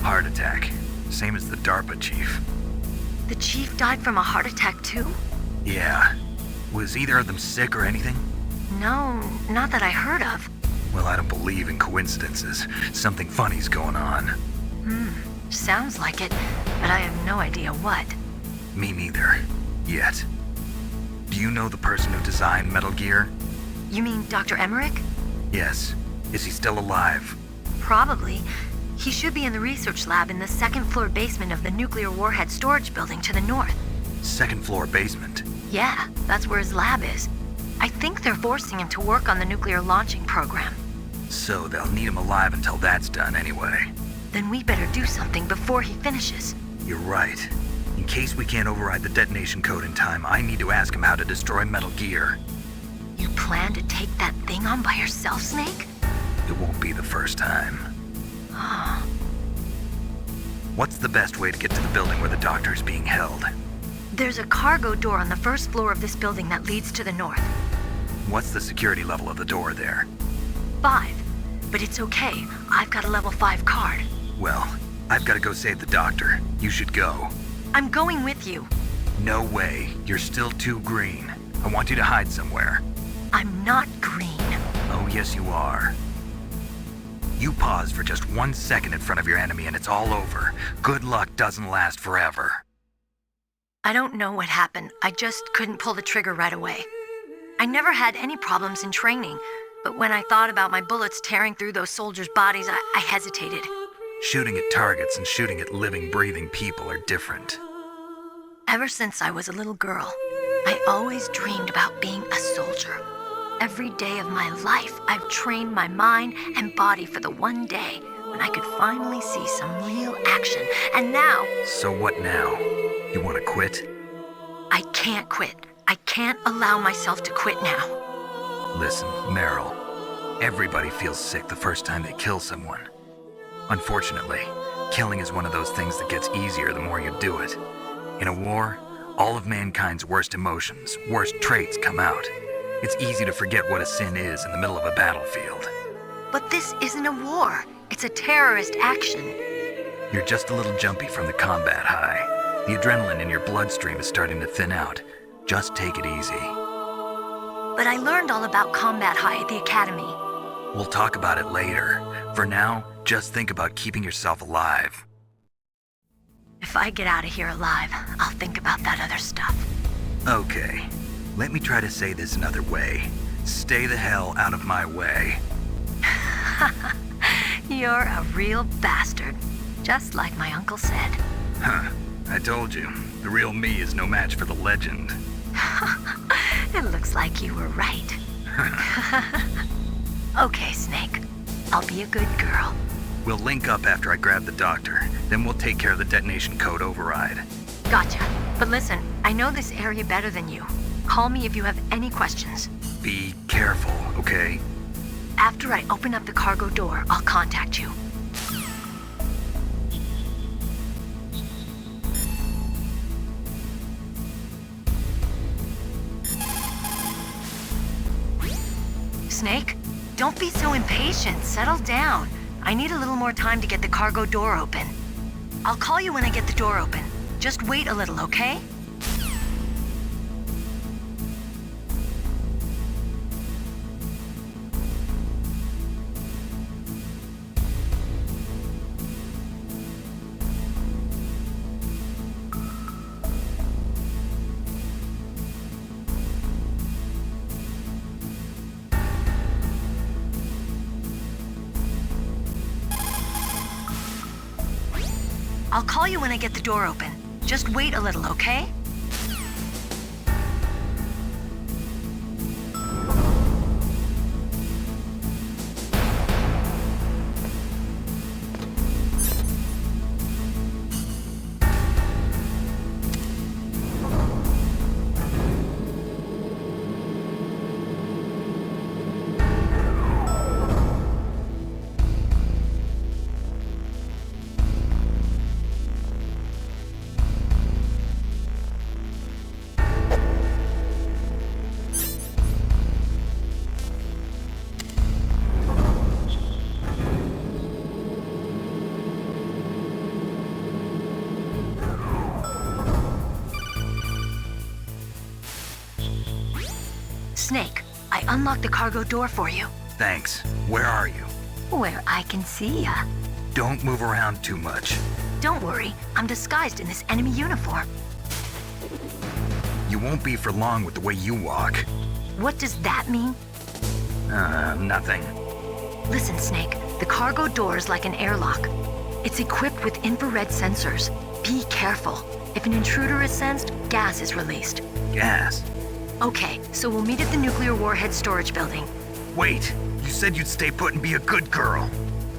Heart attack. Same as the DARPA chief. The chief died from a heart attack too? Yeah. Was either of them sick or anything? No, not that I heard of. Well, I don't believe in coincidences. Something funny's going on. Sounds like it, but I have no idea what. Me neither. Yet. Do you know the person who designed Metal Gear? You mean Dr. Emmerich? Yes. Is he still alive? Probably. He should be in the research lab in the second-floor basement of the nuclear warhead storage building to the north. Second-floor basement? Yeah, that's where his lab is. I think they're forcing him to work on the nuclear launching program. So they'll need him alive until that's done anyway. Then we better do something before he finishes. You're right. In case we can't override the detonation code in time, I need to ask him how to destroy Metal Gear. You plan to take that thing on by yourself, Snake? It won't be the first time. What's the best way to get to the building where the doctor's being held? There's a cargo door on the first floor of this building that leads to the north. What's the security level of the door there? 5. But it's okay. I've got a level 5 card. Well, I've got to go save the doctor. You should go. I'm going with you. No way. You're still too green. I want you to hide somewhere. I'm not green. Oh, yes, you are. You pause for just 1 second in front of your enemy and it's all over. Good luck doesn't last forever. I don't know what happened. I just couldn't pull the trigger right away. I never had any problems in training, but when I thought about my bullets tearing through those soldiers' bodies, I hesitated. Shooting at targets and shooting at living, breathing people are different. Ever since I was a little girl, I always dreamed about being a soldier. every day of my life, I've trained my mind and body for the one day when I could finally see some real action. And now... So what now? You want to quit? I can't quit. I can't allow myself to quit now. Listen, Meryl. Everybody feels sick the first time they kill someone. Unfortunately, killing is one of those things that gets easier the more you do it. In a war, all of mankind's worst emotions, worst traits come out. It's easy to forget what a sin is in the middle of a battlefield. But this isn't a war. It's a terrorist action. You're just a little jumpy from the combat high. The adrenaline in your bloodstream is starting to thin out. Just take it easy. But I learned all about combat high at the academy. We'll talk about it later. For now, just think about keeping yourself alive. If I get out of here alive, I'll think about that other stuff. Okay. Let me try to say this another way. Stay the hell out of my way. You're a real bastard. Just like my uncle said. Huh. I told you. The real me is no match for the legend. It looks like you were right. Okay, Snake. I'll be a good girl. We'll link up after I grab the doctor. Then we'll take care of the detonation code override. Gotcha. But listen, I know this area better than you. Call me if you have any questions. Be careful, okay? After I open up the cargo door, I'll contact you. Snake, don't be so impatient. Settle down. I need a little more time to get the cargo door open. I'll call you when I get the door open. Just wait a little, okay? I'll call you when I get the door open. Just wait a little, okay? Snake, I unlocked the cargo door for you. Thanks. Where are you? Where I can see ya. Don't move around too much. Don't worry, I'm disguised in this enemy uniform. You won't be for long with the way you walk. What does that mean? Nothing. Listen, Snake, the cargo door is like an airlock. It's equipped with infrared sensors. Be careful. If an intruder is sensed, gas is released. Gas? Okay, so we'll meet at the nuclear warhead storage building. Wait, you said you'd stay put and be a good girl.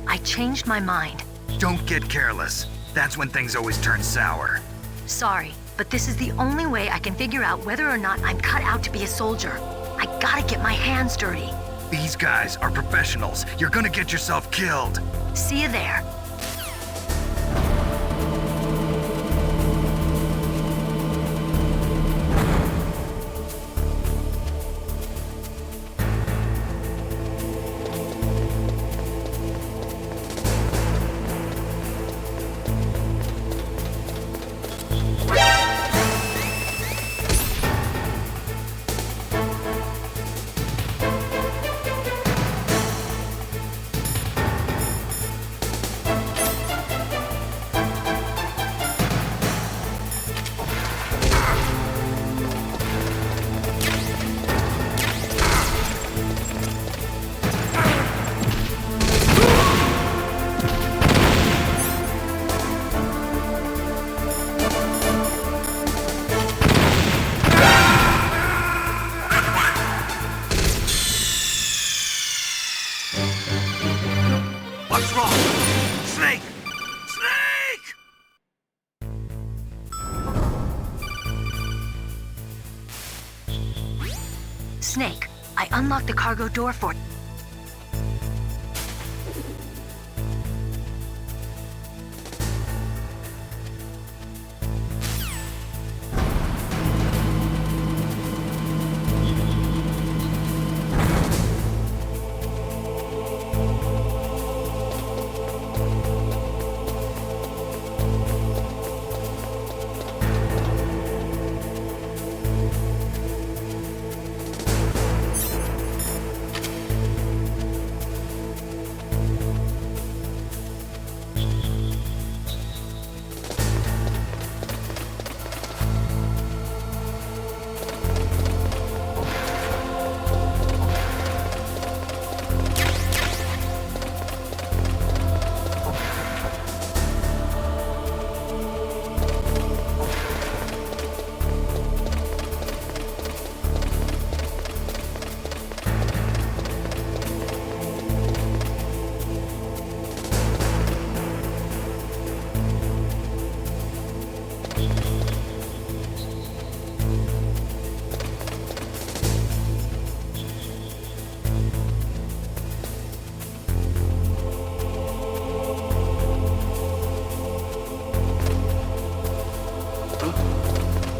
I changed my mind. Don't get careless. That's when things always turn sour. Sorry, but this is the only way I can figure out whether or not I'm cut out to be a soldier. I gotta get my hands dirty. These guys are professionals. You're gonna get yourself killed. See you there. Snake, I unlocked the cargo door for...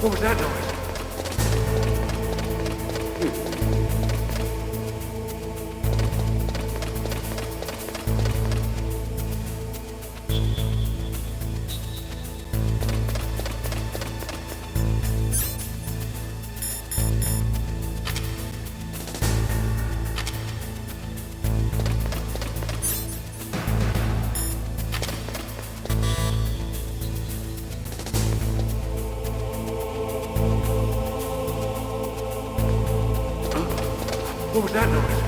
What was that noise? What was that noise?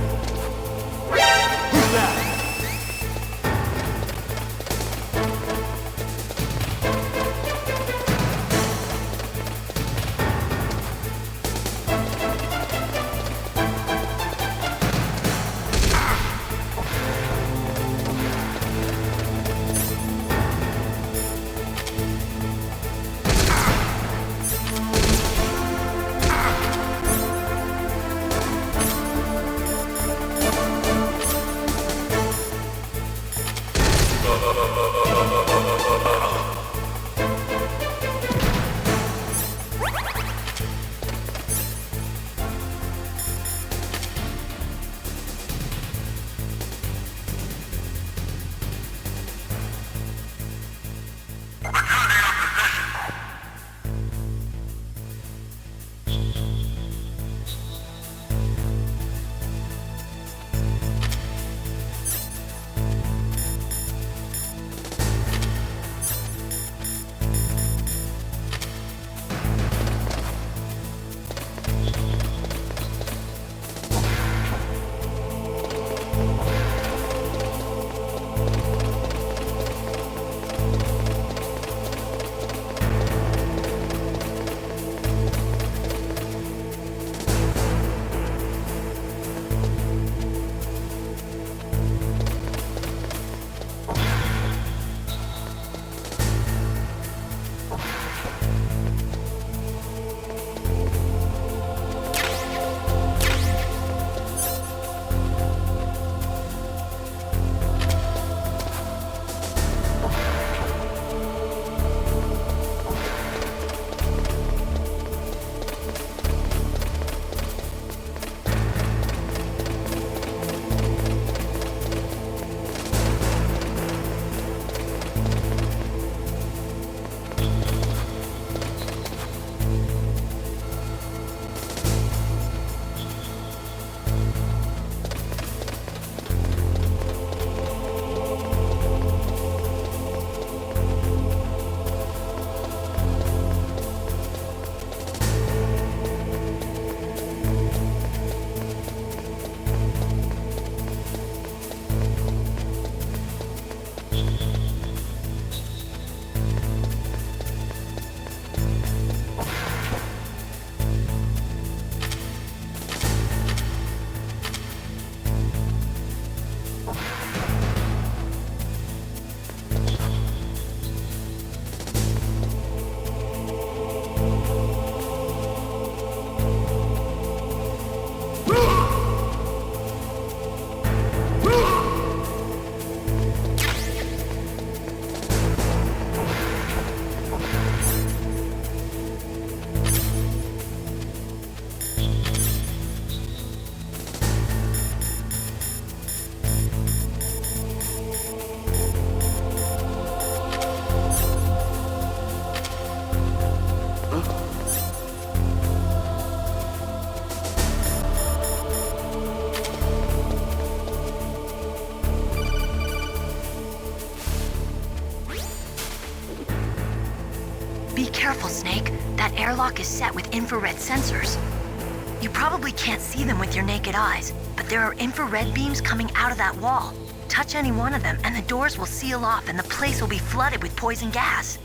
Who's that? airlock is set with infrared sensors. You probably can't see them with your naked eyes, but there are infrared beams coming out of that wall. Touch any one of them and the doors will seal off and the place will be flooded with poison gas.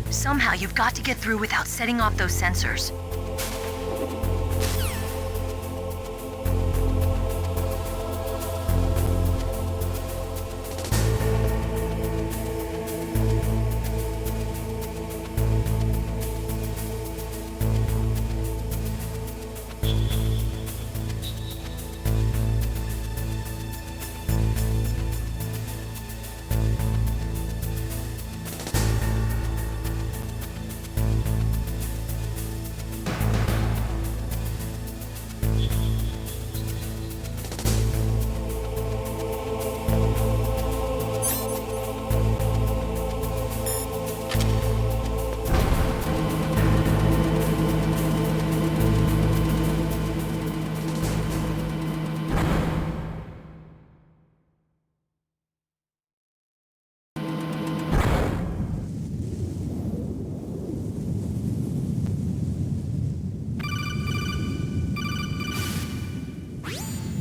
Somehow you've got to get through without setting off those sensors.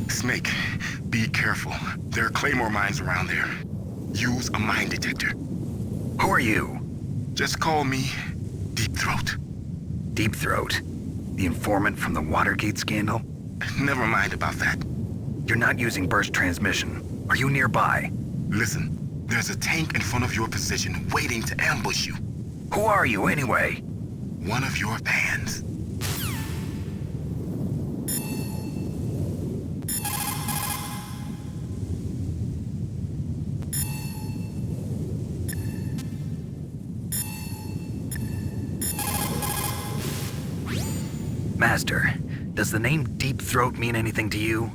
Snake, be careful. There are Claymore mines around there. Use a mine detector. Who are you? Just call me Deep Throat. Deep Throat? The informant from the Watergate scandal? Never mind about that. You're not using burst transmission. Are you nearby? Listen, there's a tank in front of your position waiting to ambush you. Who are you anyway? One of your fans. Master, does the name Deep Throat mean anything to you?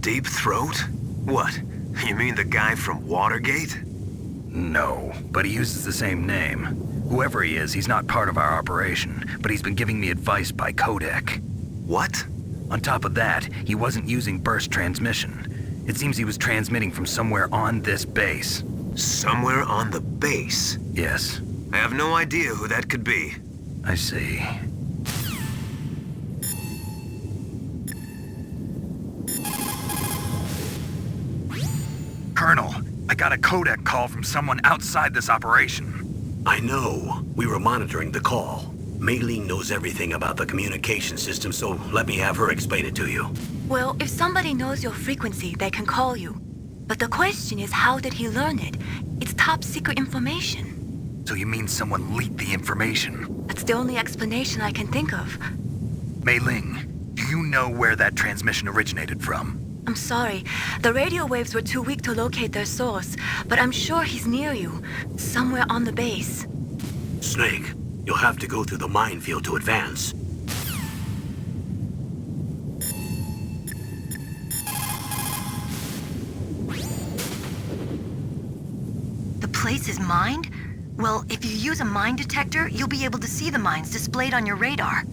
Deep Throat? What? You mean the guy from Watergate? No, but he uses the same name. Whoever he is, he's not part of our operation, but he's been giving me advice by codec. What? On top of that, he wasn't using burst transmission. It seems he was transmitting from somewhere on this base. Somewhere on the base? Yes. I have no idea who that could be. I see. Colonel, I got a codec call from someone outside this operation. I know. We were monitoring the call. Mei Ling knows everything about the communication system, so let me have her explain it to you. Well, if somebody knows your frequency, they can call you. But the question is, how did he learn it? It's top secret information. So you mean someone leaked the information? That's the only explanation I can think of. Mei Ling, do you know where that transmission originated from? I'm sorry. The radio waves were too weak to locate their source, but I'm sure he's near you, somewhere on the base. Snake, you'll have to go through the minefield to advance. The place is mined? Well, if you use a mine detector, you'll be able to see the mines displayed on your radar.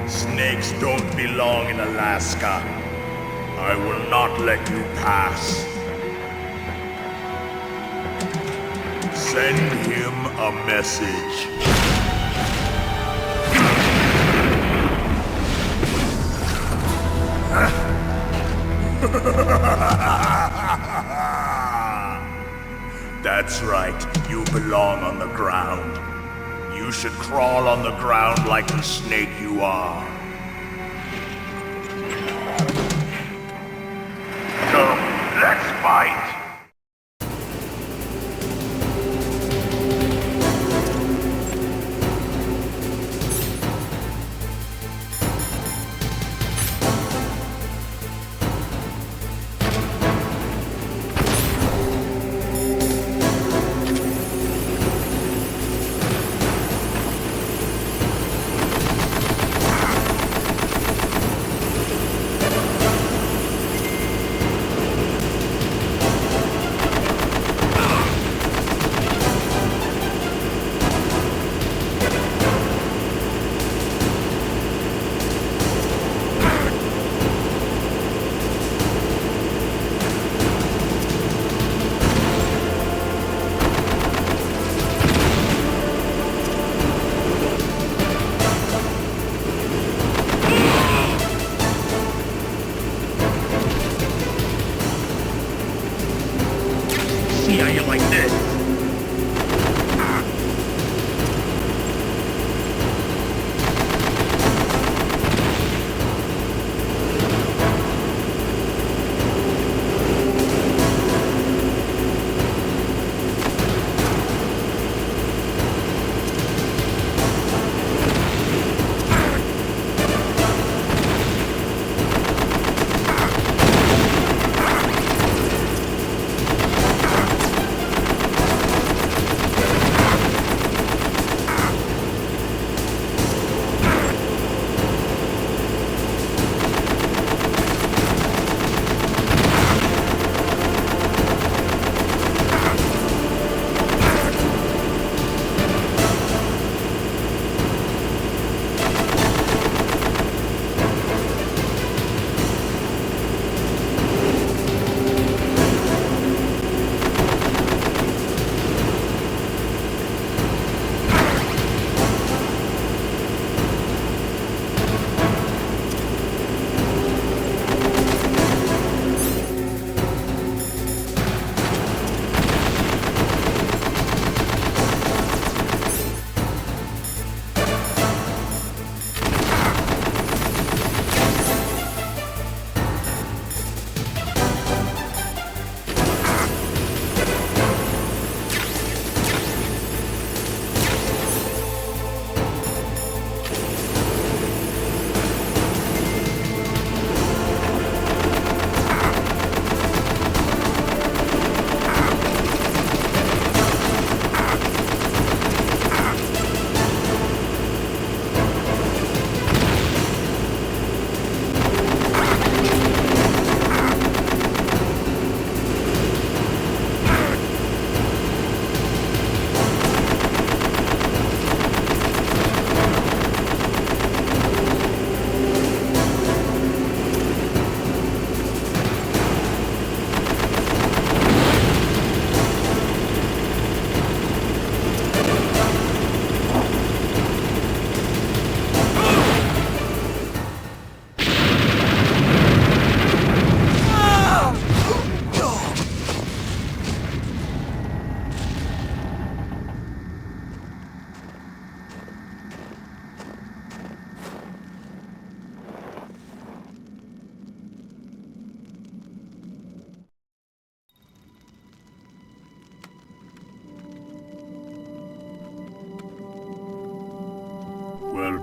Snakes don't belong in Alaska. I will not let you pass. Send him a message. That's right, you belong on the ground. You should crawl on the ground like the snake you are.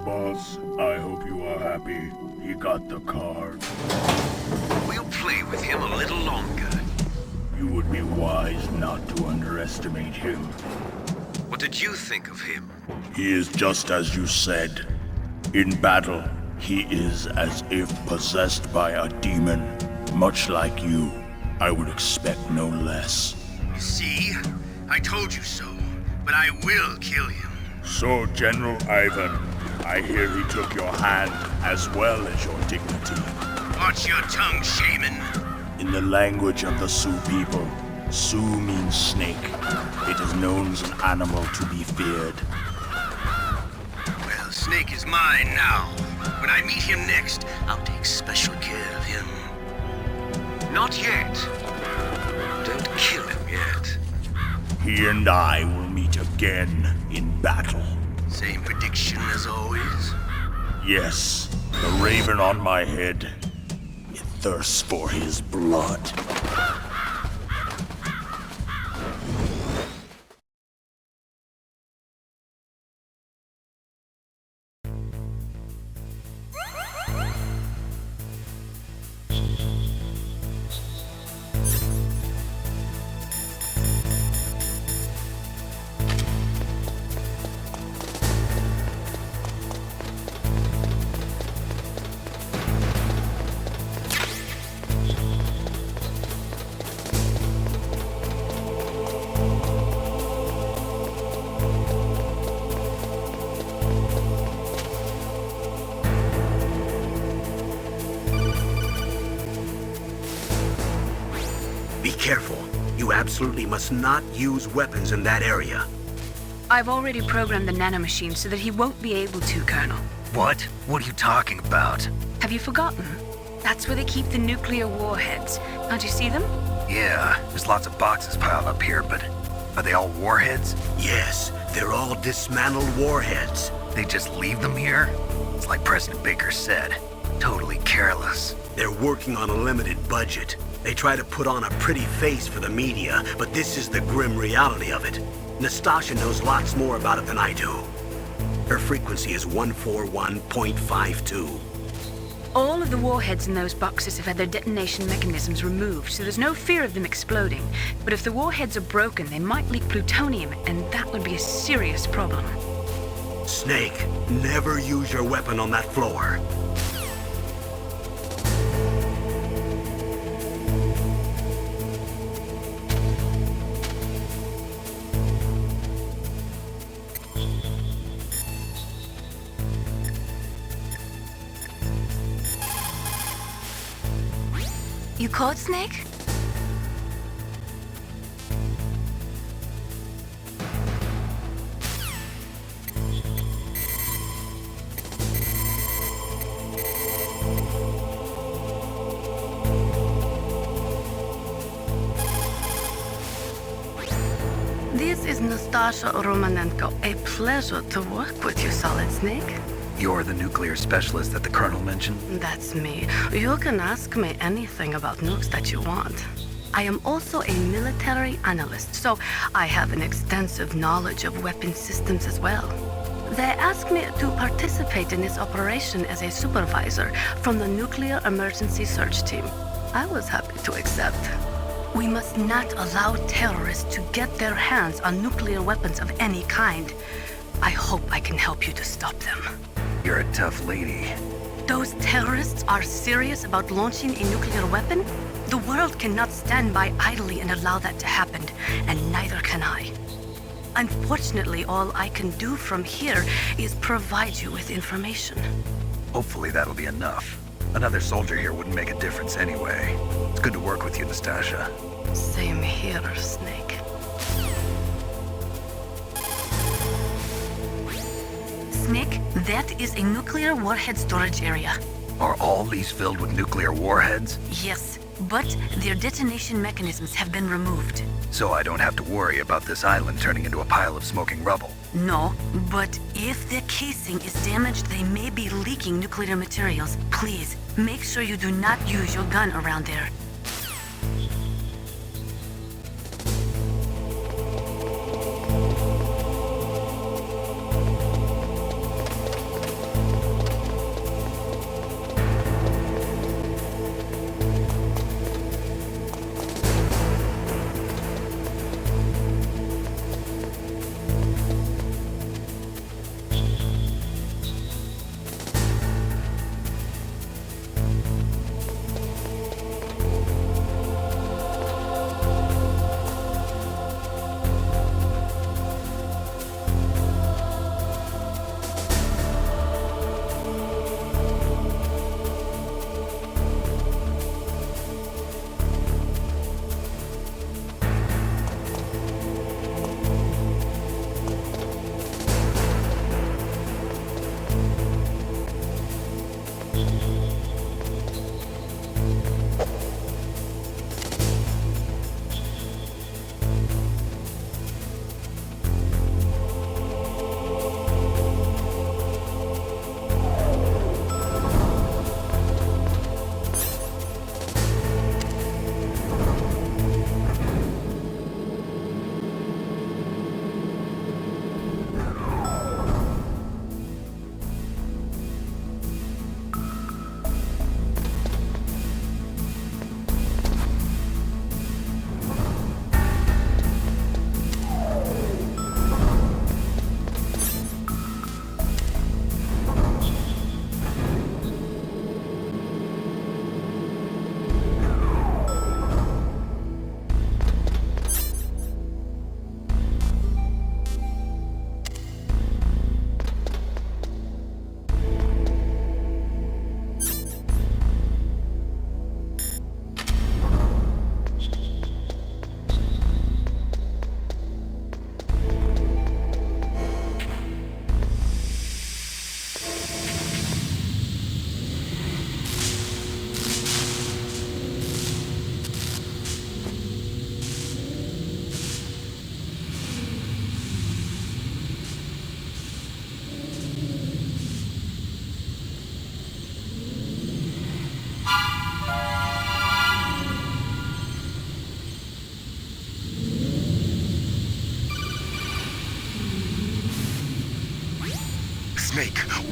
boss. I hope you are happy. He got the card. We'll play with him a little longer. You would be wise not to underestimate him. What did you think of him? He is just as you said. In battle, he is as if possessed by a demon. Much like you, I would expect no less. See? I told you so. But I will kill him. So, General Ivan, I hear he took your hand as well as your dignity. Watch your tongue, shaman. In the language of the Sioux people, Sioux means snake. It is known as an animal to be feared. Well, Snake is mine now. When I meet him next, I'll take special care of him. Not yet. Don't kill him yet. He and I will meet again in battle. Same prediction as always? Yes, the raven on my head. It thirsts for his blood. Be careful. You absolutely must not use weapons in that area. I've already programmed the nanomachine so that he won't be able to, Colonel. What? What are you talking about? Have you forgotten? That's where they keep the nuclear warheads. Can't you see them? Yeah, there's lots of boxes piled up here, but are they all warheads? Yes, they're all dismantled warheads. They just leave them here? It's like President Baker said. Totally careless. They're working on a limited budget. They try to put on a pretty face for the media, but this is the grim reality of it. Nastasha knows lots more about it than I do. Her frequency is 141.52. All of the warheads in those boxes have had their detonation mechanisms removed, so there's no fear of them exploding. But if the warheads are broken, they might leak plutonium, and that would be a serious problem. Snake, never use your weapon on that floor. You caught Snake? This is Nastasha Romanenko. A pleasure to work with you, Solid Snake. You're the nuclear specialist that the Colonel mentioned? That's me. You can ask me anything about nukes that you want. I am also a military analyst, so I have an extensive knowledge of weapon systems as well. They asked me to participate in this operation as a supervisor from the Nuclear Emergency Search Team. I was happy to accept. We must not allow terrorists to get their hands on nuclear weapons of any kind. I hope I can help you to stop them. You're a tough lady. Those terrorists are serious about launching a nuclear weapon? The world cannot stand by idly and allow that to happen, and neither can I. Unfortunately, all I can do from here is provide you with information. Hopefully that'll be enough. Another soldier here wouldn't make a difference anyway. It's good to work with you, Nastasha. Same here, Snake. Snake, that is a nuclear warhead storage area. Are all these filled with nuclear warheads? Yes, but their detonation mechanisms have been removed. So I don't have to worry about this island turning into a pile of smoking rubble. No, but if the casing is damaged, they may be leaking nuclear materials. Please, make sure you do not use your gun around there.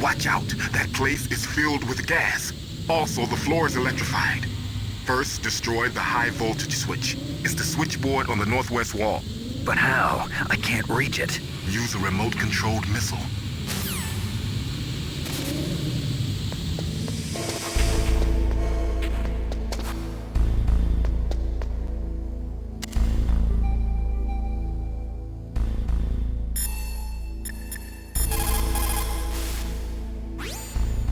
Watch out. That place is filled with gas. Also, the floor is electrified. First, destroy the high voltage switch. It's the switchboard on the northwest wall. But how? I can't reach it. Use a remote-controlled missile.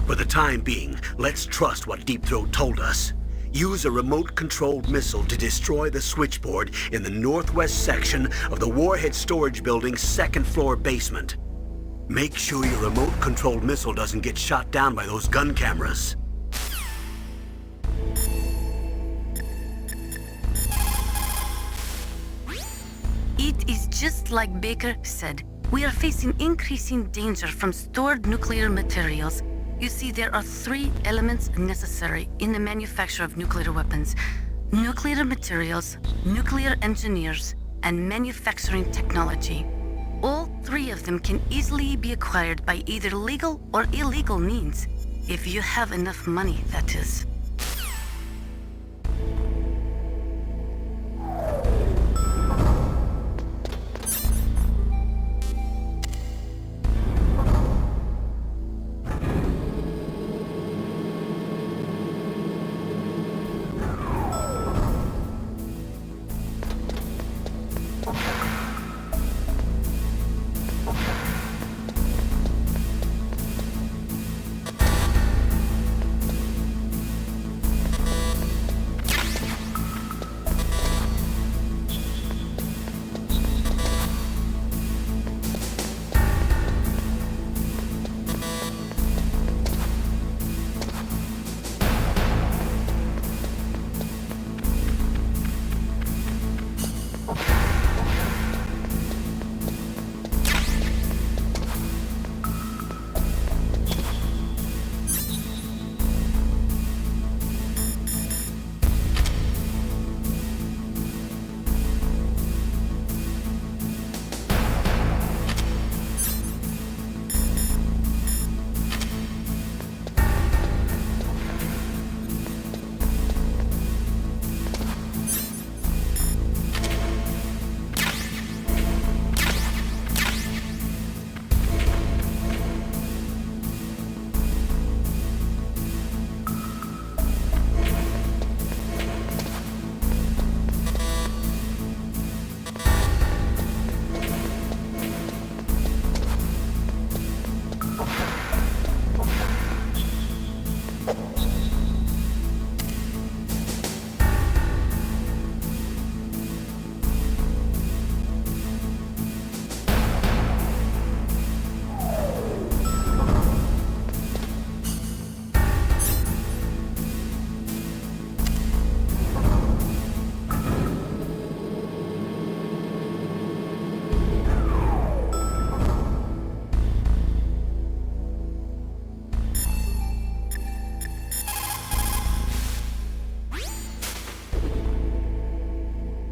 For the time being, let's trust what Deep Throat told us. Use a remote-controlled missile to destroy the switchboard in the northwest section of the Warhead Storage Building's second-floor basement. Make sure your remote-controlled missile doesn't get shot down by those gun cameras. It is just like Baker said. We are facing increasing danger from stored nuclear materials. You see, there are 3 elements necessary in the manufacture of nuclear weapons: nuclear materials, nuclear engineers, and manufacturing technology. All 3 of them can easily be acquired by either legal or illegal means, if you have enough money, that is.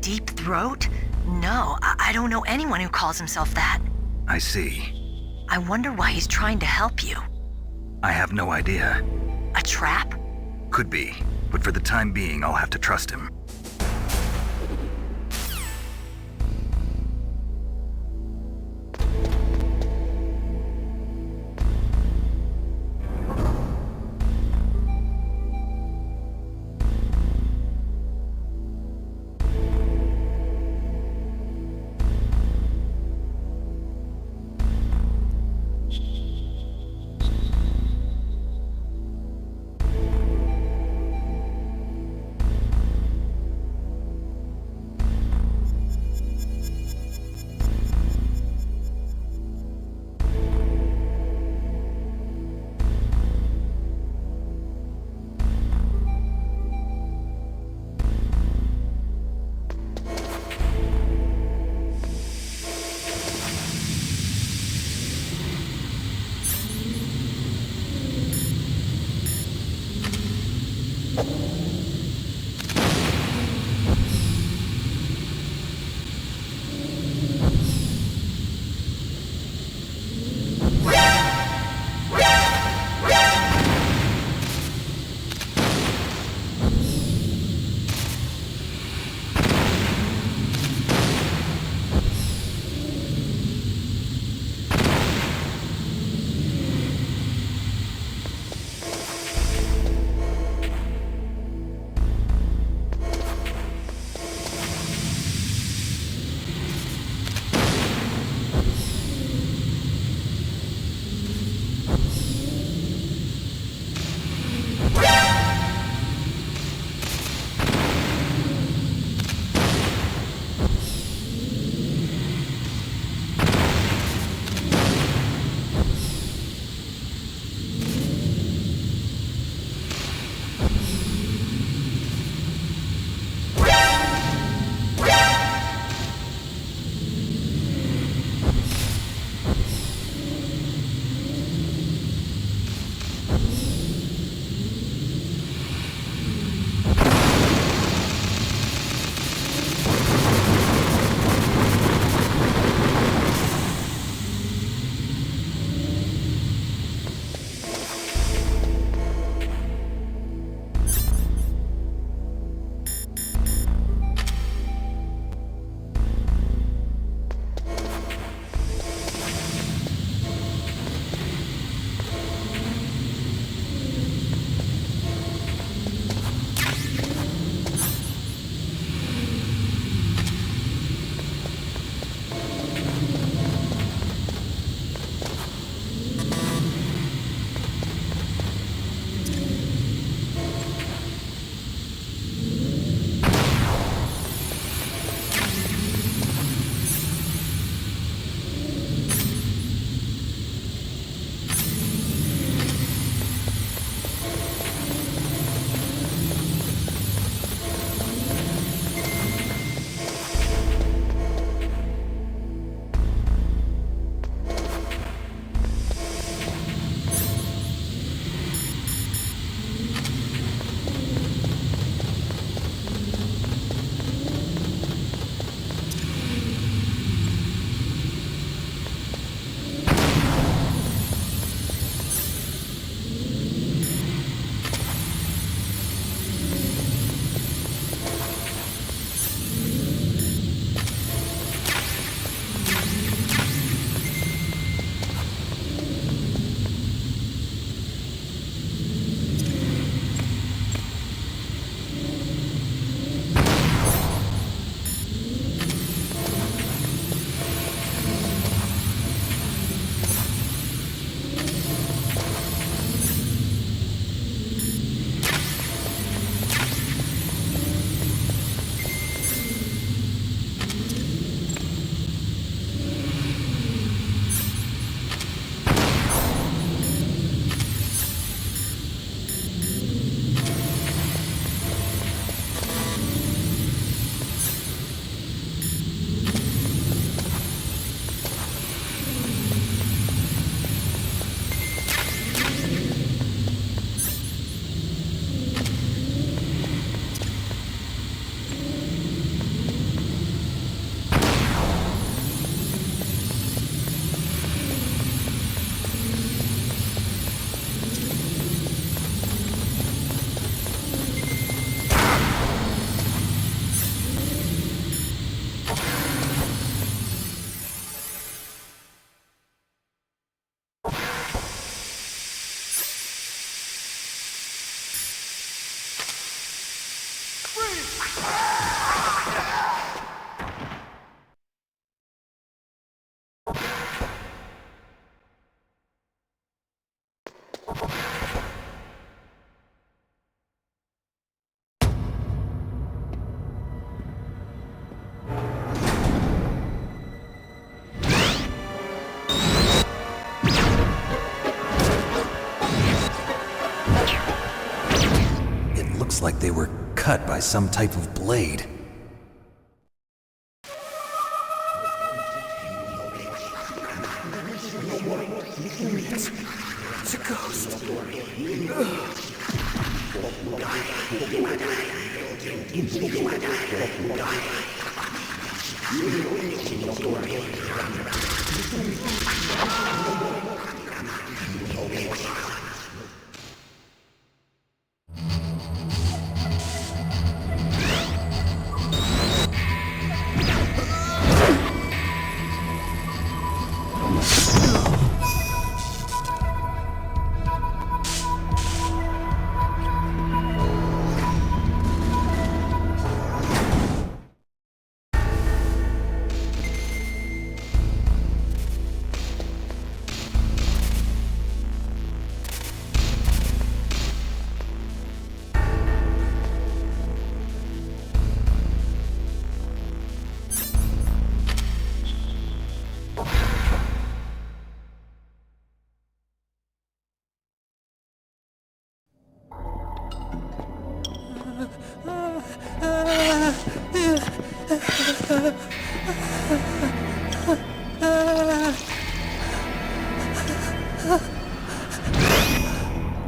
Deep Throat? No, I don't know anyone who calls himself that. I see. I wonder why he's trying to help you. I have no idea. A trap? Could be, but for the time being, I'll have to trust him. looks like they were cut by some type of blade. It's a ghost.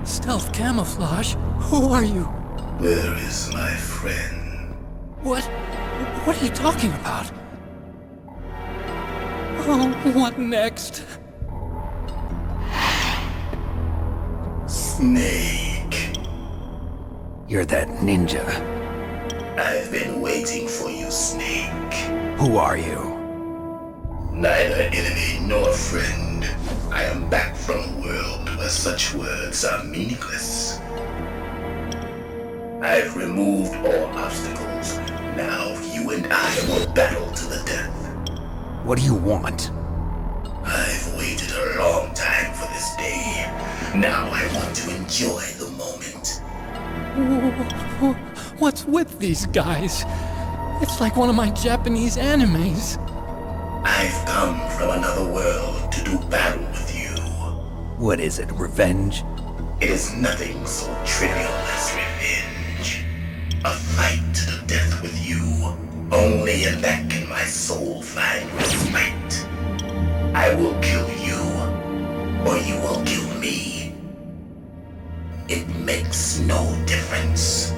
Stealth camouflage? Who are you? Where is my friend? What? What are you talking about? Oh, what next? Snake. You're that ninja. I've been waiting for you, Snake. Who are you? Neither enemy nor friend. I am back from a world where such words are meaningless. I've removed all obstacles. Now you and I will battle to the death. What do you want? I've waited a long time for this day. Now I want to enjoy the moment. What's with these guys? It's like one of my Japanese animes. I've come from another world to do battle with you. What is it, revenge? It is nothing so trivial as revenge. A fight to the death with you. Only in that can my soul find respite. I will kill you, or you will kill me. It makes no difference.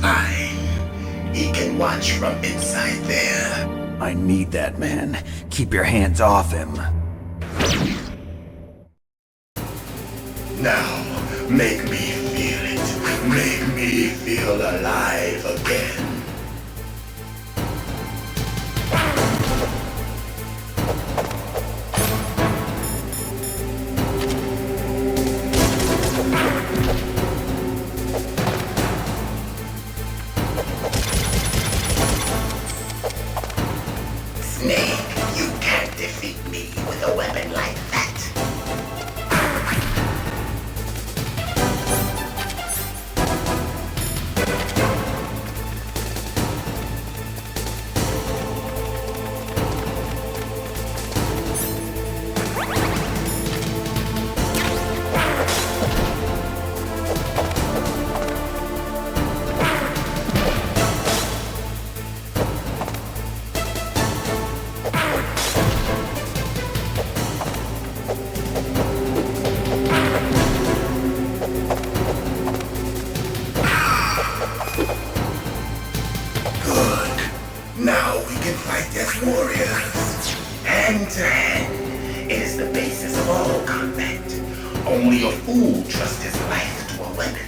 Fine. He can watch from inside there. I need that man. Keep your hands off him. Now, make me feel it. Make me feel alive again. Snake, you can't defeat me with a weapon like that. Now we can fight as warriors. Hand to hand. It is the basis of all combat. Only a fool trusts his life to a weapon.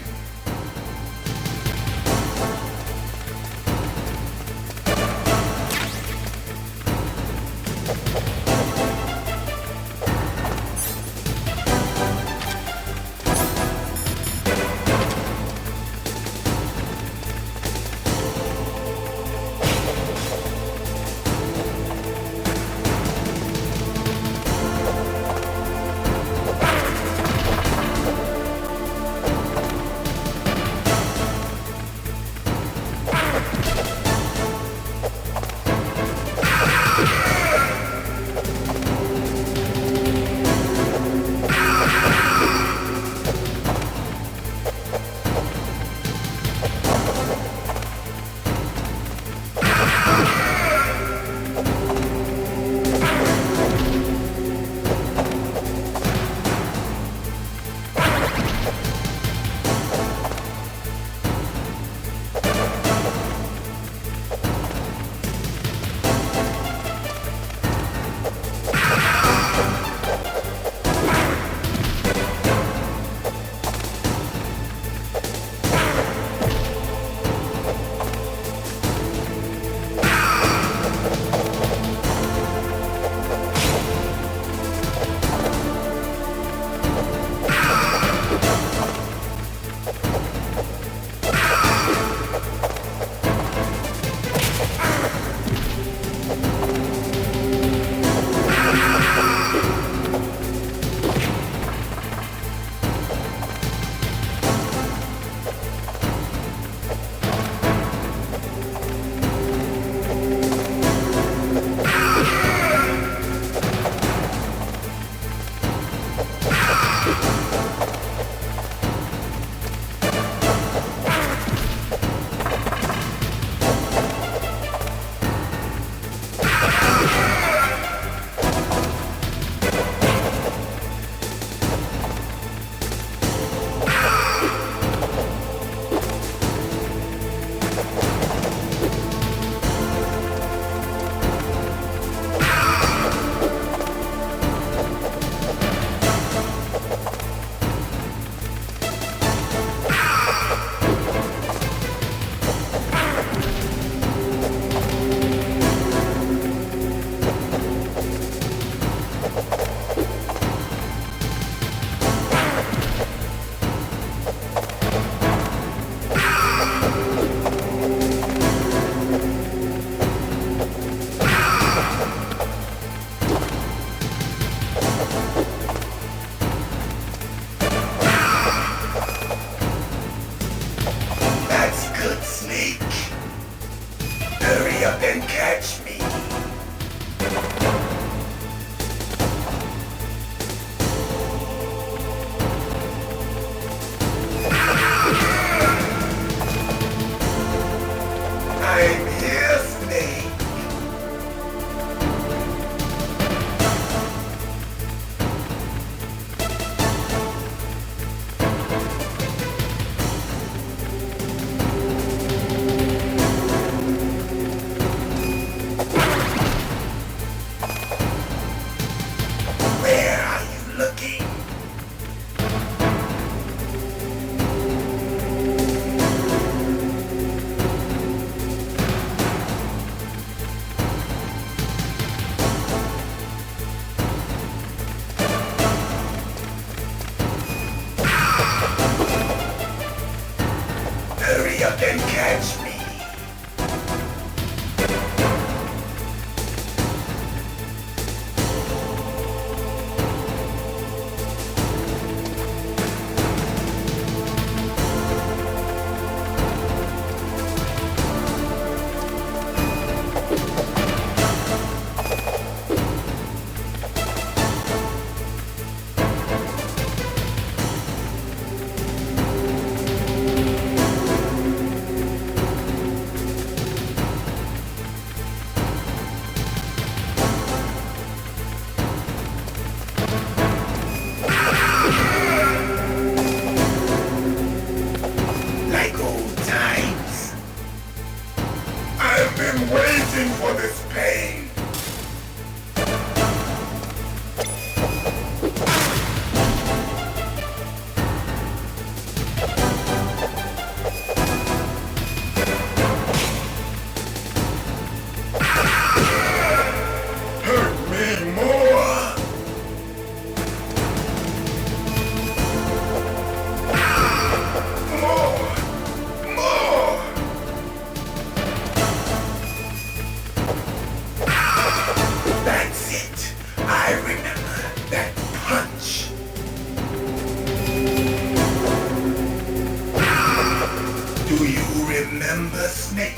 Remember, Snake,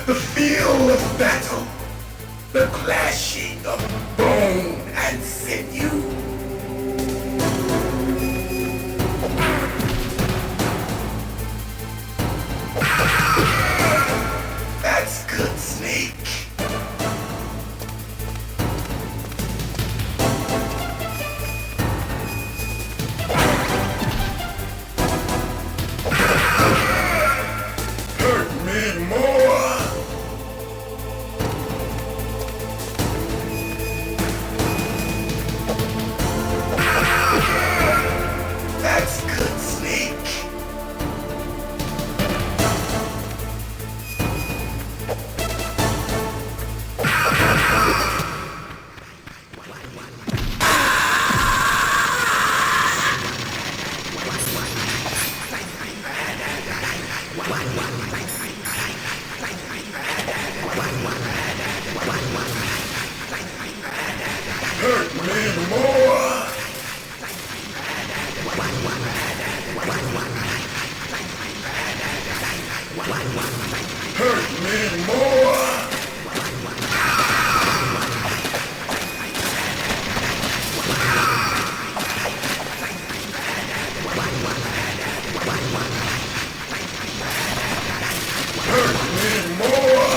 the feel of battle, the clashing of bone and sinew. That's good, Snake. Hurt me more. That's good, Snake. Hurt me more. Hurt me more. Hurt me more.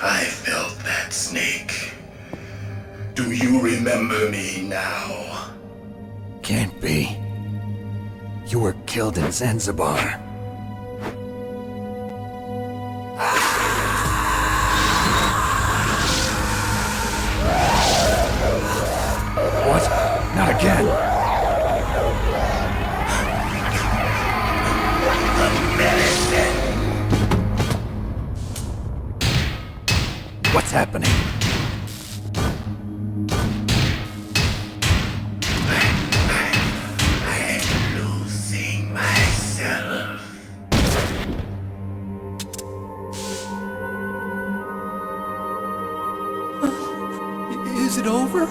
I felt that, Snake. Do you remember me now? Can't be. You were killed in Zanzibar. What? Not again. What's happening? I'm losing myself. Is it over?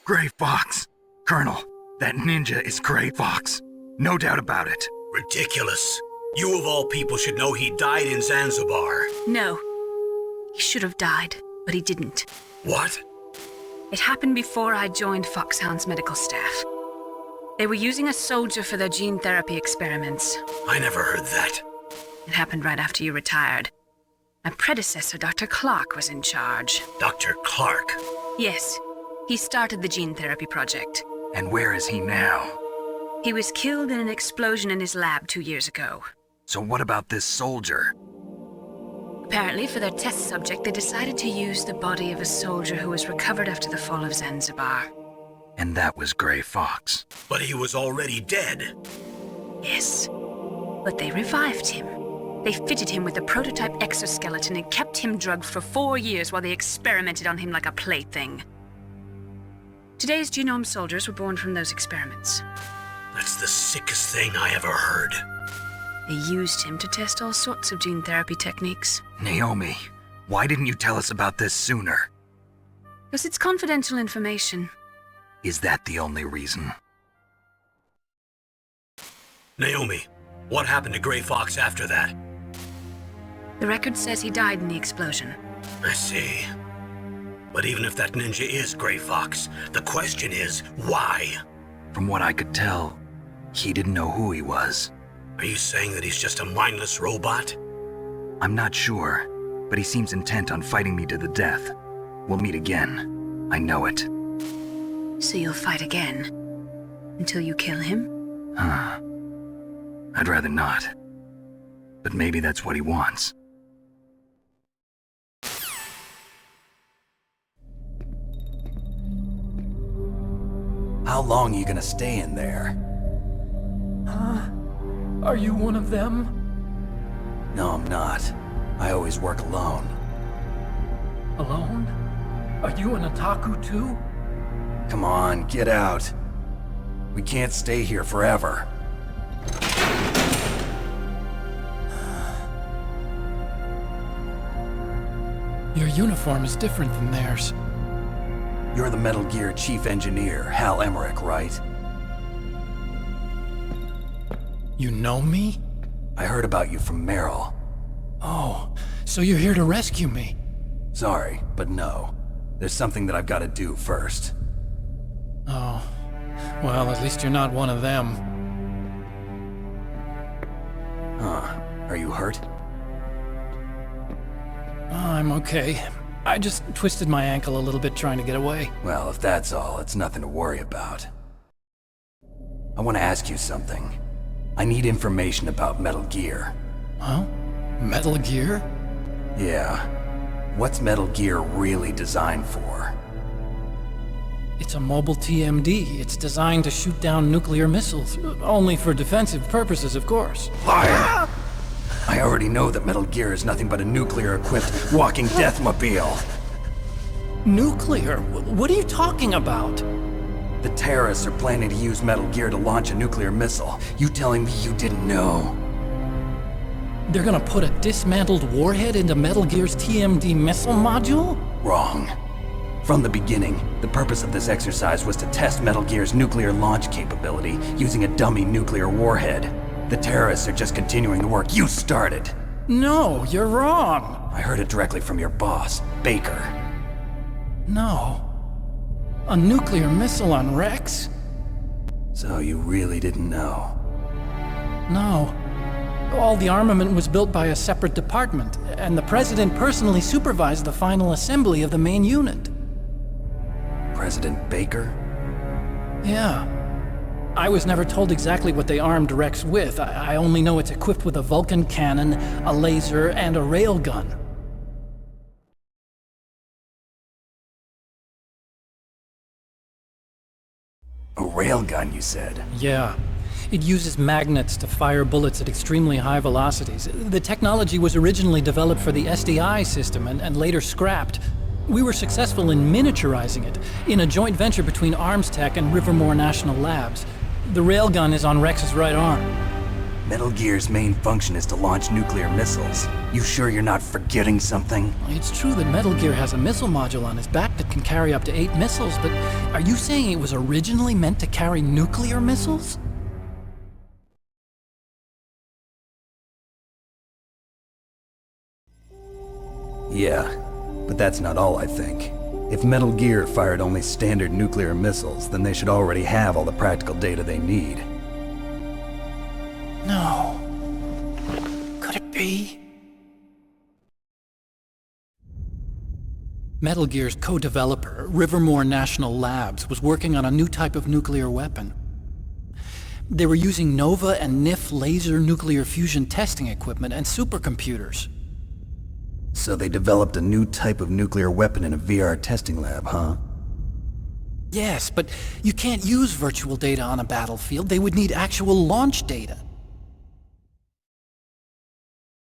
Gray Fox! Colonel, that ninja is Gray Fox. No doubt about it. Ridiculous. You of all people should know he died in Zanzibar. No. He should have died, but he didn't. What? It happened before I joined Foxhound's medical staff. They were using a soldier for their gene therapy experiments. I never heard that. It happened right after you retired. My predecessor, Dr. Clark, was in charge. Dr. Clark? Yes. He started the gene therapy project. And where is he now? He was killed in an explosion in his lab 2 years ago. So what about this soldier? Apparently, for their test subject, they decided to use the body of a soldier who was recovered after the fall of Zanzibar. And that was Gray Fox. But he was already dead. Yes. But they revived him. They fitted him with a prototype exoskeleton and kept him drugged for 4 years while they experimented on him like a plaything. Today's genome soldiers were born from those experiments. That's the sickest thing I ever heard. They used him to test all sorts of gene therapy techniques. Naomi, why didn't you tell us about this sooner? Because it's confidential information. Is that the only reason? Naomi, what happened to Gray Fox after that? The record says he died in the explosion. I see. But even if that ninja is Gray Fox, the question is, why? From what I could tell, he didn't know who he was. Are you saying that he's just a mindless robot? I'm not sure, but he seems intent on fighting me to the death. We'll meet again. I know it. So you'll fight again? Until you kill him? I'd rather not. But maybe that's what he wants. How long are you gonna stay in there? Huh? Are you one of them? No, I'm not. I always work alone. Alone? Are you an otaku too? Come on, get out. We can't stay here forever. Your uniform is different than theirs. You're the Metal Gear Chief Engineer, Hal Emmerich, right? You know me? I heard about you from Meryl. Oh, so you're here to rescue me? Sorry, but no. There's something that I've got to do first. Oh, well, at least you're not one of them. Huh. Are you hurt? I'm okay. I just twisted my ankle a little bit trying to get away. Well, if that's all, it's nothing to worry about. I want to ask you something. I need information about Metal Gear. Huh? Metal Gear? Yeah. What's Metal Gear really designed for? It's a mobile TMD. It's designed to shoot down nuclear missiles. Only for defensive purposes, of course. Liar! I already know that Metal Gear is nothing but a nuclear-equipped walking deathmobile. Nuclear? What are you talking about? The terrorists are planning to use Metal Gear to launch a nuclear missile. You telling me you didn't know? They're gonna put a dismantled warhead into Metal Gear's TMD missile module? Wrong. From the beginning, the purpose of this exercise was to test Metal Gear's nuclear launch capability using a dummy nuclear warhead. The terrorists are just continuing the work you started. No, you're wrong. I heard it directly from your boss, Baker. No. A nuclear missile on Rex? So you really didn't know? No. All the armament was built by a separate department, and the President personally supervised the final assembly of the main unit. President Baker? Yeah. I was never told exactly what they armed Rex with. I only know it's equipped with a Vulcan cannon, a laser, and a railgun. A railgun, you said? Yeah. It uses magnets to fire bullets at extremely high velocities. The technology was originally developed for the SDI system and later scrapped. We were successful in miniaturizing it, in a joint venture between ArmsTech and Rivermore National Labs. The railgun is on Rex's right arm. Metal Gear's main function is to launch nuclear missiles. You sure you're not forgetting something? It's true that Metal Gear has a missile module on his back that can carry up to 8 missiles, but are you saying it was originally meant to carry nuclear missiles? Yeah, but that's not all I think. If Metal Gear fired only standard nuclear missiles, then they should already have all the practical data they need. No. Could it be? Metal Gear's co-developer, Rivermore National Labs, was working on a new type of nuclear weapon. They were using NOVA and NIF laser nuclear fusion testing equipment and supercomputers. So they developed a new type of nuclear weapon in a VR testing lab, huh? Yes, but you can't use virtual data on a battlefield. They would need actual launch data.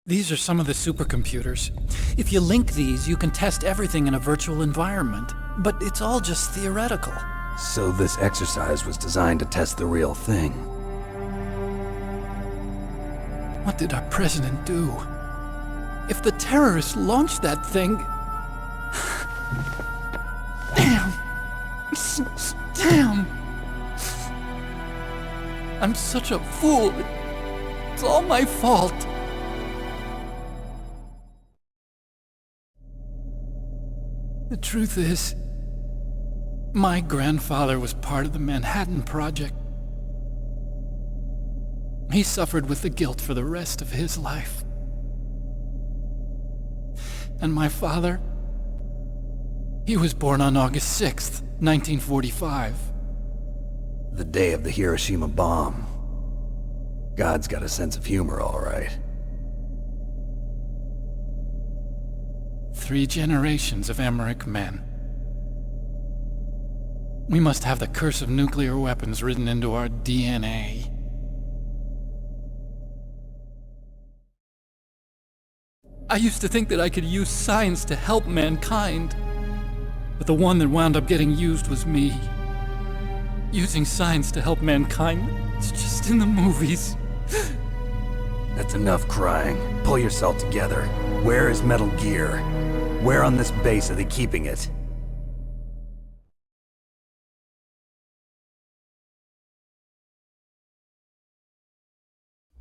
These are some of the supercomputers. If you link these, you can test everything in a virtual environment. But it's all just theoretical. So this exercise was designed to test the real thing. What did our president do? If the terrorists launched that thing... Damn! Damn! I'm such a fool. It's all my fault. The truth is, my grandfather was part of the Manhattan Project. He suffered with the guilt for the rest of his life. And my father, he was born on August 6th, 1945. The day of the Hiroshima bomb. God's got a sense of humor, all right. 3 generations of Emmerich men. We must have the curse of nuclear weapons written into our DNA. I used to think that I could use science to help mankind. But the one that wound up getting used was me. Using science to help mankind. It's just in the movies. That's enough crying. Pull yourself together. Where is Metal Gear? Where on this base are they keeping it?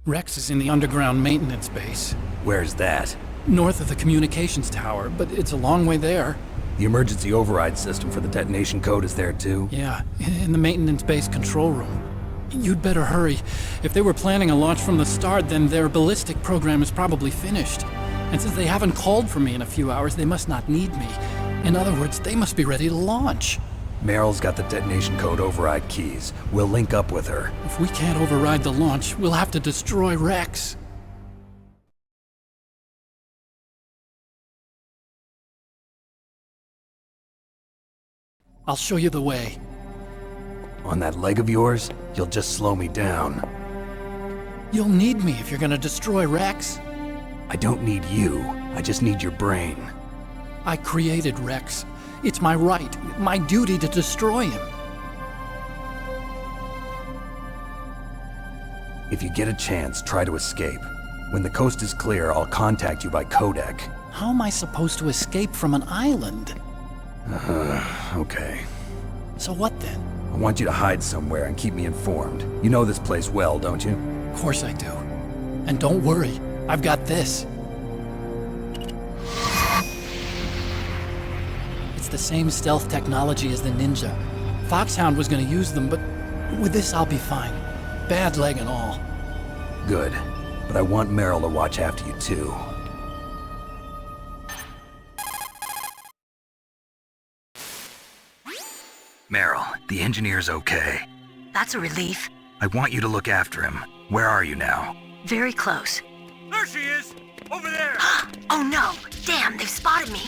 Rex is in the underground maintenance base. Where's that? North of the communications tower, but it's a long way there. The emergency override system for the detonation code is there too? Yeah, in the maintenance base control room. You'd better hurry. If they were planning a launch from the start, then their ballistic program is probably finished. And since they haven't called for me in a few hours, they must not need me. In other words, they must be ready to launch. Meryl's got the detonation code override keys. We'll link up with her. If we can't override the launch, we'll have to destroy Rex. I'll show you the way. On that leg of yours, you'll just slow me down. You'll need me if you're gonna destroy Rex. I don't need you. I just need your brain. I created Rex. It's my right, my duty to destroy him. If you get a chance, try to escape. When the coast is clear, I'll contact you by codec. How am I supposed to escape from an island? Okay. So what then? I want you to hide somewhere and keep me informed. You know this place well, don't you? Of course I do. And don't worry, I've got this. It's the same stealth technology as the Ninja. Foxhound was gonna use them, but with this I'll be fine. Bad leg and all. Good. But I want Meryl to watch after you too. Meryl, the engineer's okay. That's a relief. I want you to look after him. Where are you now? Very close. There she is! Over there! Oh no! Damn, they've spotted me!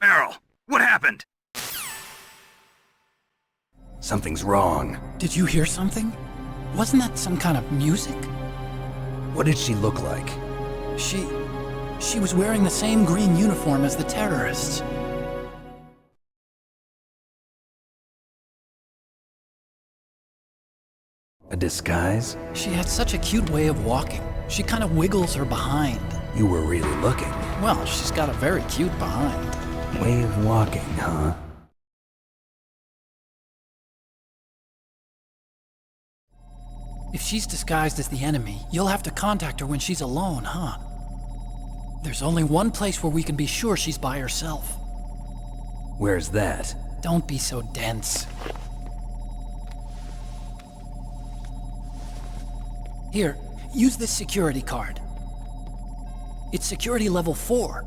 Meryl, what happened? Something's wrong. Did you hear something? Wasn't that some kind of music? What did she look like? She was wearing the same green uniform as the terrorists. A disguise? She had such a cute way of walking. She kind of wiggles her behind. You were really looking. Well, she's got a very cute behind. Way of walking, huh? If she's disguised as the enemy, you'll have to contact her when she's alone, huh? There's only one place where we can be sure she's by herself. Where's that? Don't be so dense. Here, use this security card. It's security level 4.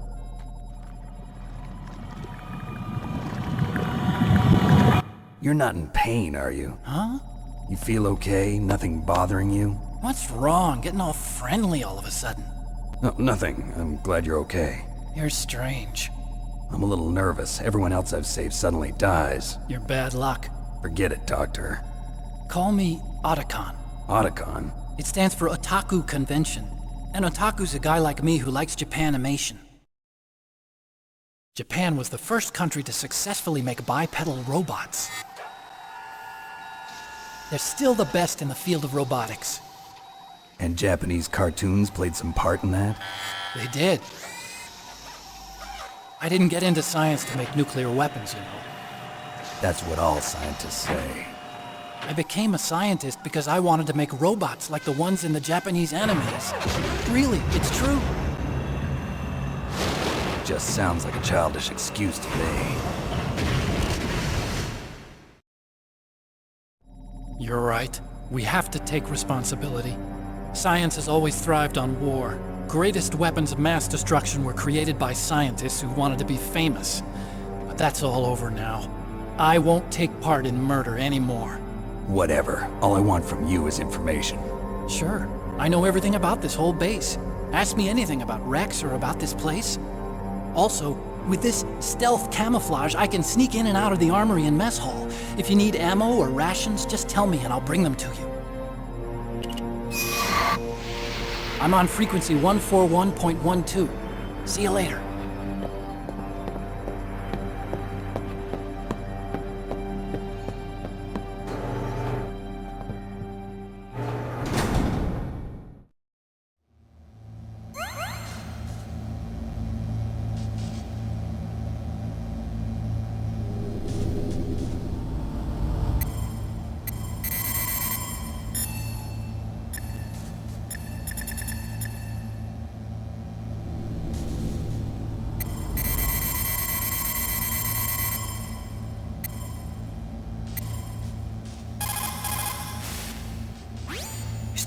You're not in pain, are you? Huh? You feel okay? Nothing bothering you? What's wrong? Getting all friendly all of a sudden. No, nothing. I'm glad you're okay. You're strange. I'm a little nervous. Everyone else I've saved suddenly dies. You're bad luck. Forget it, Doctor. Call me Otacon. Otacon? It stands for Otaku Convention. And Otaku's a guy like me who likes Japanimation. Japan was the first country to successfully make bipedal robots. They're still the best in the field of robotics. And Japanese cartoons played some part in that? They did. I didn't get into science to make nuclear weapons, you know. That's what all scientists say. I became a scientist because I wanted to make robots like the ones in the Japanese animes. Really, it's true. Just sounds like a childish excuse to me. You're right. We have to take responsibility. Science has always thrived on war. Greatest weapons of mass destruction were created by scientists who wanted to be famous. But that's all over now. I won't take part in murder anymore. Whatever. All I want from you is information. Sure. I know everything about this whole base. Ask me anything about Rex or about this place. Also, with this stealth camouflage, I can sneak in and out of the armory and mess hall. If you need ammo or rations, just tell me and I'll bring them to you. I'm on frequency 141.12. See you later.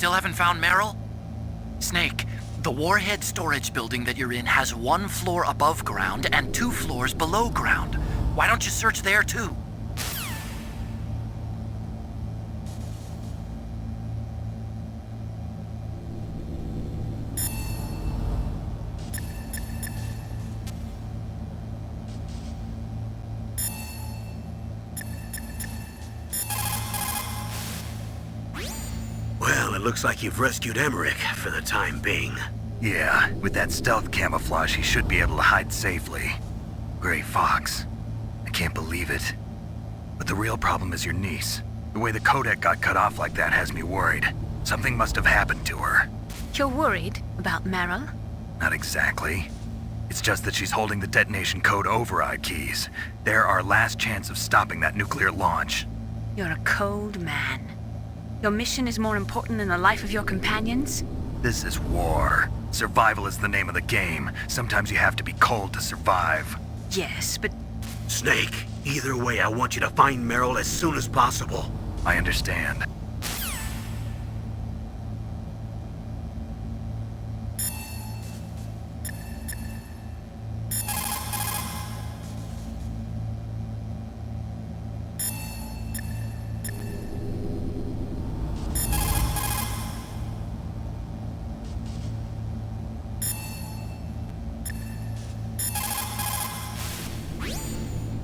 still haven't found Meryl? Snake, the warhead storage building that you're in has 1 floor above ground and 2 floors below ground. Why don't you search there too? Well, it looks like you've rescued Emmerich for the time being. Yeah, with that stealth camouflage, he should be able to hide safely. Gray Fox. I can't believe it. But the real problem is your niece. The way the codec got cut off like that has me worried. Something must have happened to her. You're worried about Meryl? Not exactly. It's just that she's holding the detonation code override keys. They're our last chance of stopping that nuclear launch. You're a cold man. Your mission is more important than the life of your companions? This is war. Survival is the name of the game. Sometimes you have to be cold to survive. Yes, but... Snake, either way, I want you to find Meryl as soon as possible. I understand.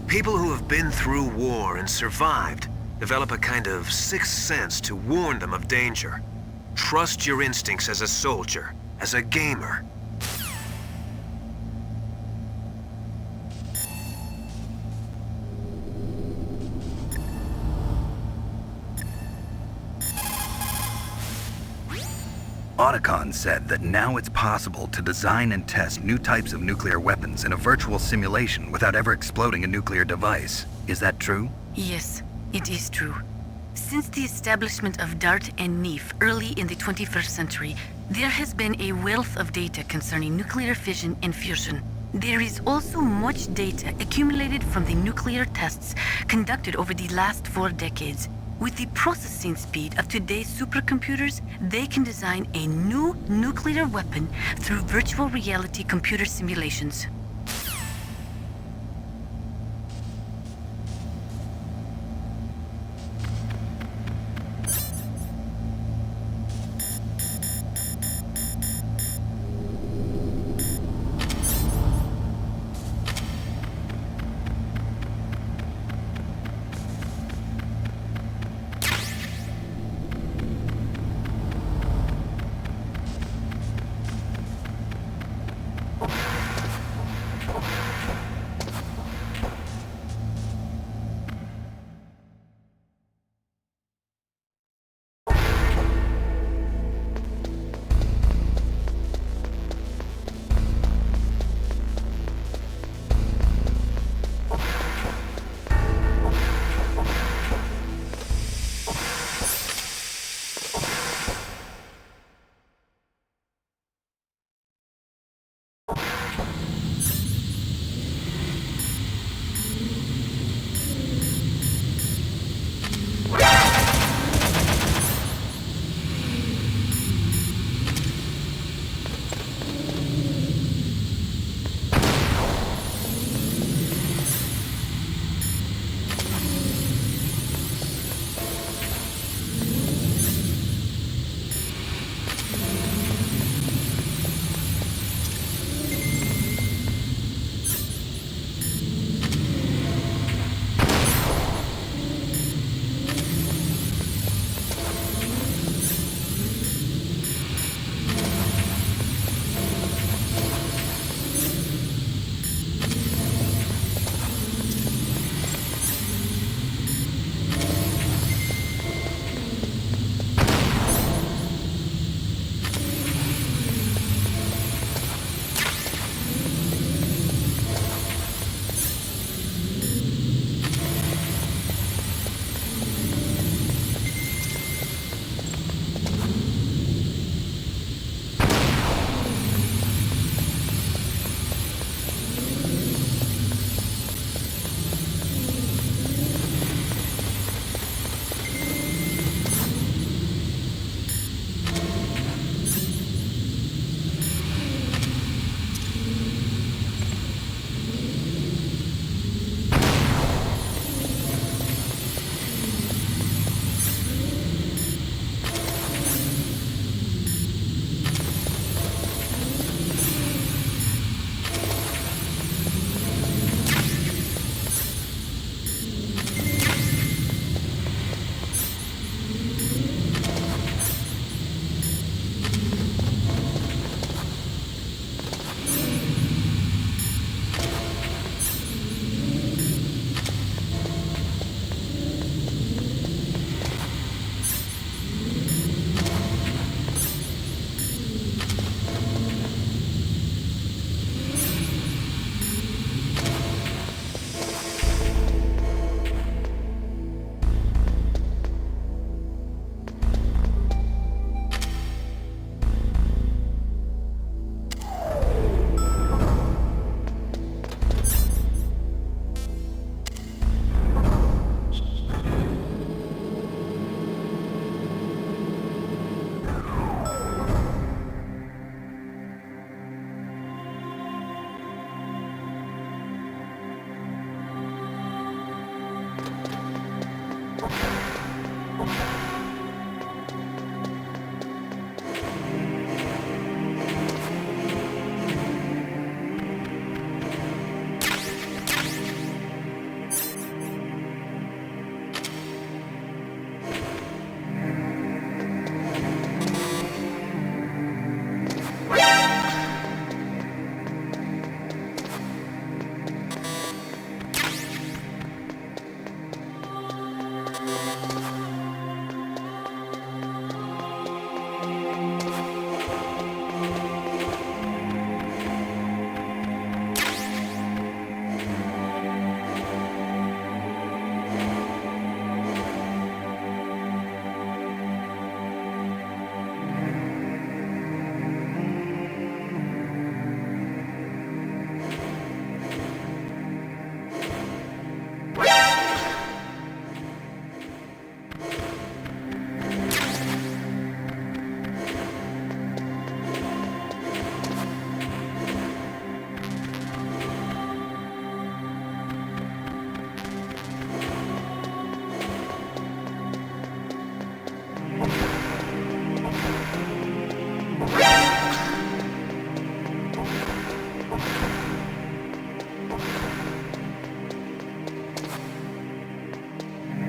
People who have been through war and survived develop a kind of sixth sense to warn them of danger. Trust your instincts as a soldier, as a gamer. Otacon said that now it's possible to design and test new types of nuclear weapons in a virtual simulation without ever exploding a nuclear device. Is that true? Yes, it is true. Since the establishment of DART and NEEF early in the 21st century, there has been a wealth of data concerning nuclear fission and fusion. There is also much data accumulated from the nuclear tests conducted over the last 4 decades. With the processing speed of today's supercomputers, they can design a new nuclear weapon through virtual reality computer simulations.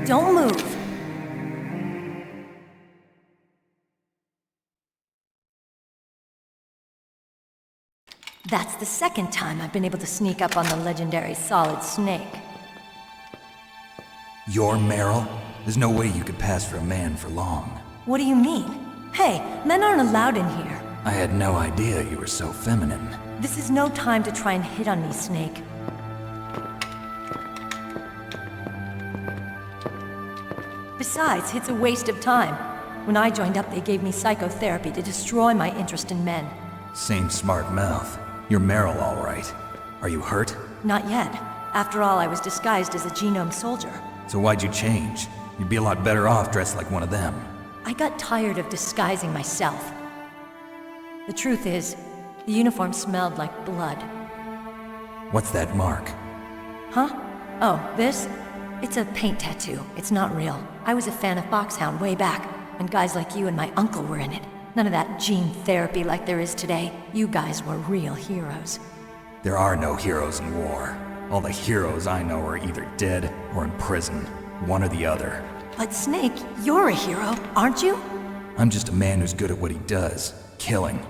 Don't move. That's the second time I've been able to sneak up on the legendary Solid Snake. You're Meryl? There's no way you could pass for a man for long. What do you mean? Hey, men aren't allowed in here. I had no idea you were so feminine. This is no time to try and hit on me, Snake. Besides, it's a waste of time. When I joined up, they gave me psychotherapy to destroy my interest in men. Same smart mouth. You're Meryl, all right. Are you hurt? Not yet. After all, I was disguised as a genome soldier. So why'd you change? You'd be a lot better off dressed like one of them. I got tired of disguising myself. The truth is, the uniform smelled like blood. What's that mark? Huh? Oh, this? It's a paint tattoo. It's not real. I was a fan of Foxhound way back, when guys like you and my uncle were in it. None of that gene therapy like there is today. You guys were real heroes. There are no heroes in war. All the heroes I know are either dead or in prison. One or the other. But Snake, you're a hero, aren't you? I'm just a man who's good at what he does. Killing.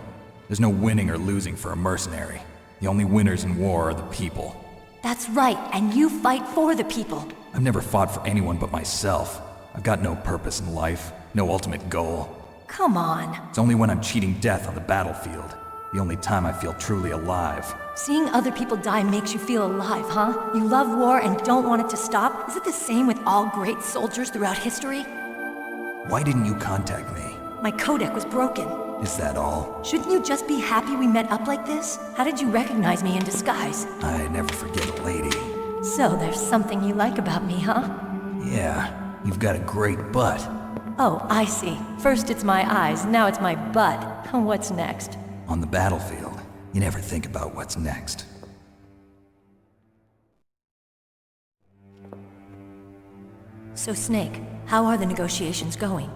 There's no winning or losing for a mercenary. The only winners in war are the people. That's right, and you fight for the people. I've never fought for anyone but myself. I've got no purpose in life, no ultimate goal. Come on. It's only when I'm cheating death on the battlefield. The only time I feel truly alive. Seeing other people die makes you feel alive, huh? You love war and don't want it to stop? Is it the same with all great soldiers throughout history? Why didn't you contact me? My codec was broken. Is that all? Shouldn't you just be happy we met up like this? How did you recognize me in disguise? I never forget a lady. So there's something you like about me, huh? Yeah, you've got a great butt. Oh, I see. First it's my eyes, now it's my butt. What's next? On the battlefield, you never think about what's next. So Snake, how are the negotiations going?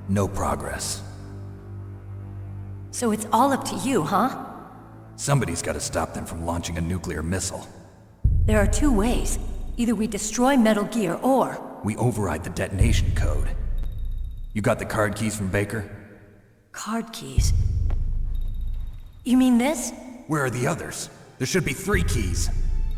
No progress. So it's all up to you, huh? Somebody's got to stop them from launching a nuclear missile. There are two ways. Either we destroy Metal Gear, or... we override the detonation code. You got the card keys from Baker? Card keys? You mean this? Where are the others? There should be 3 keys.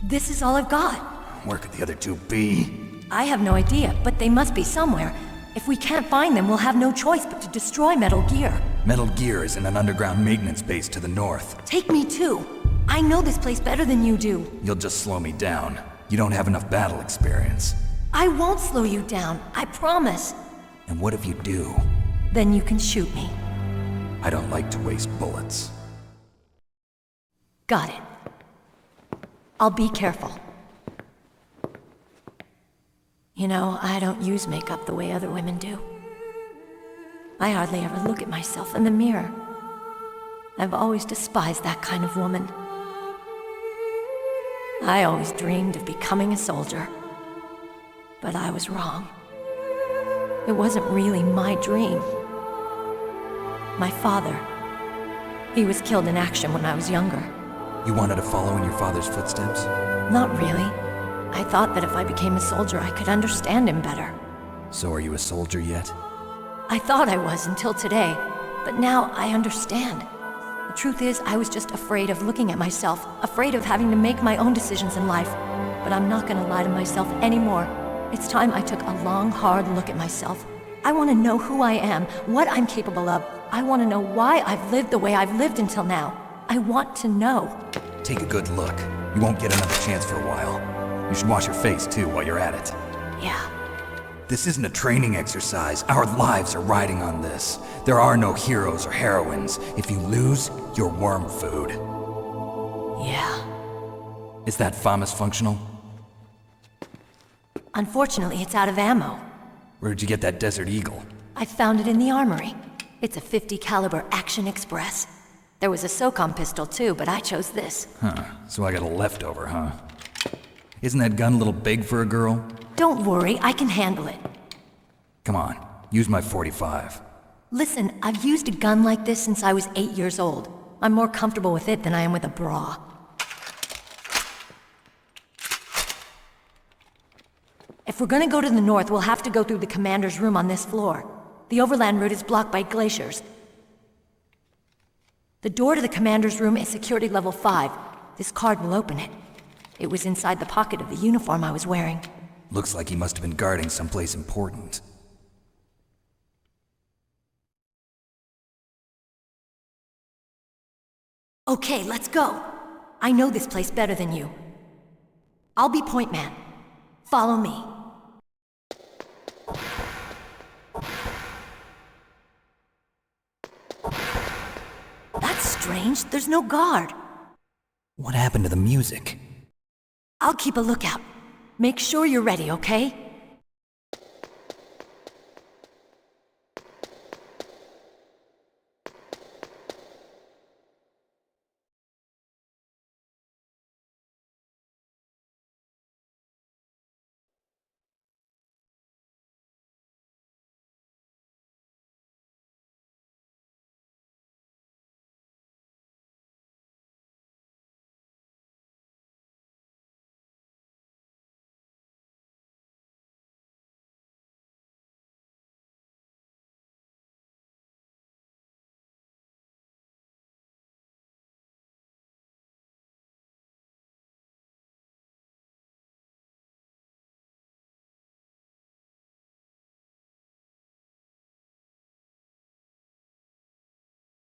This is all I've got. Where could the other 2 be? I have no idea, but they must be somewhere. If we can't find them, we'll have no choice but to destroy Metal Gear. Metal Gear is in an underground maintenance base to the north. Take me too. I know this place better than you do. You'll just slow me down. You don't have enough battle experience. I won't slow you down, I promise. And what if you do? Then you can shoot me. I don't like to waste bullets. Got it. I'll be careful. You know, I don't use makeup the way other women do. I hardly ever look at myself in the mirror. I've always despised that kind of woman. I always dreamed of becoming a soldier. But I was wrong. It wasn't really my dream. My father, he was killed in action when I was younger. You wanted to follow in your father's footsteps? Not really. I thought that if I became a soldier, I could understand him better. So are you a soldier yet? I thought I was until today, but now I understand. The truth is, I was just afraid of looking at myself, afraid of having to make my own decisions in life. But I'm not gonna lie to myself anymore. It's time I took a long, hard look at myself. I want to know who I am, what I'm capable of. I want to know why I've lived the way I've lived until now. I want to know. Take a good look. You won't get another chance for a while. You should wash your face, too, while you're at it. Yeah. This isn't a training exercise. Our lives are riding on this. There are no heroes or heroines. If you lose, you're worm food. Yeah. Is that FAMAS functional? Unfortunately, it's out of ammo. Where'd you get that Desert Eagle? I found it in the armory. It's a .50 caliber Action Express. There was a SOCOM pistol too, but I chose this. Huh, so I got a leftover, huh? Isn't that gun a little big for a girl? Don't worry, I can handle it. Come on, use my .45. Listen, I've used a gun like this since I was 8 years old. I'm more comfortable with it than I am with a bra. If we're gonna go to the north, we'll have to go through the commander's room on this floor. The overland route is blocked by glaciers. The door to the commander's room is security level 5. This card will open it. It was inside the pocket of the uniform I was wearing. Looks like he must have been guarding someplace important. Okay, let's go. I know this place better than you. I'll be point man. Follow me. That's strange. There's no guard. What happened to the music? I'll keep a lookout. Make sure you're ready, okay?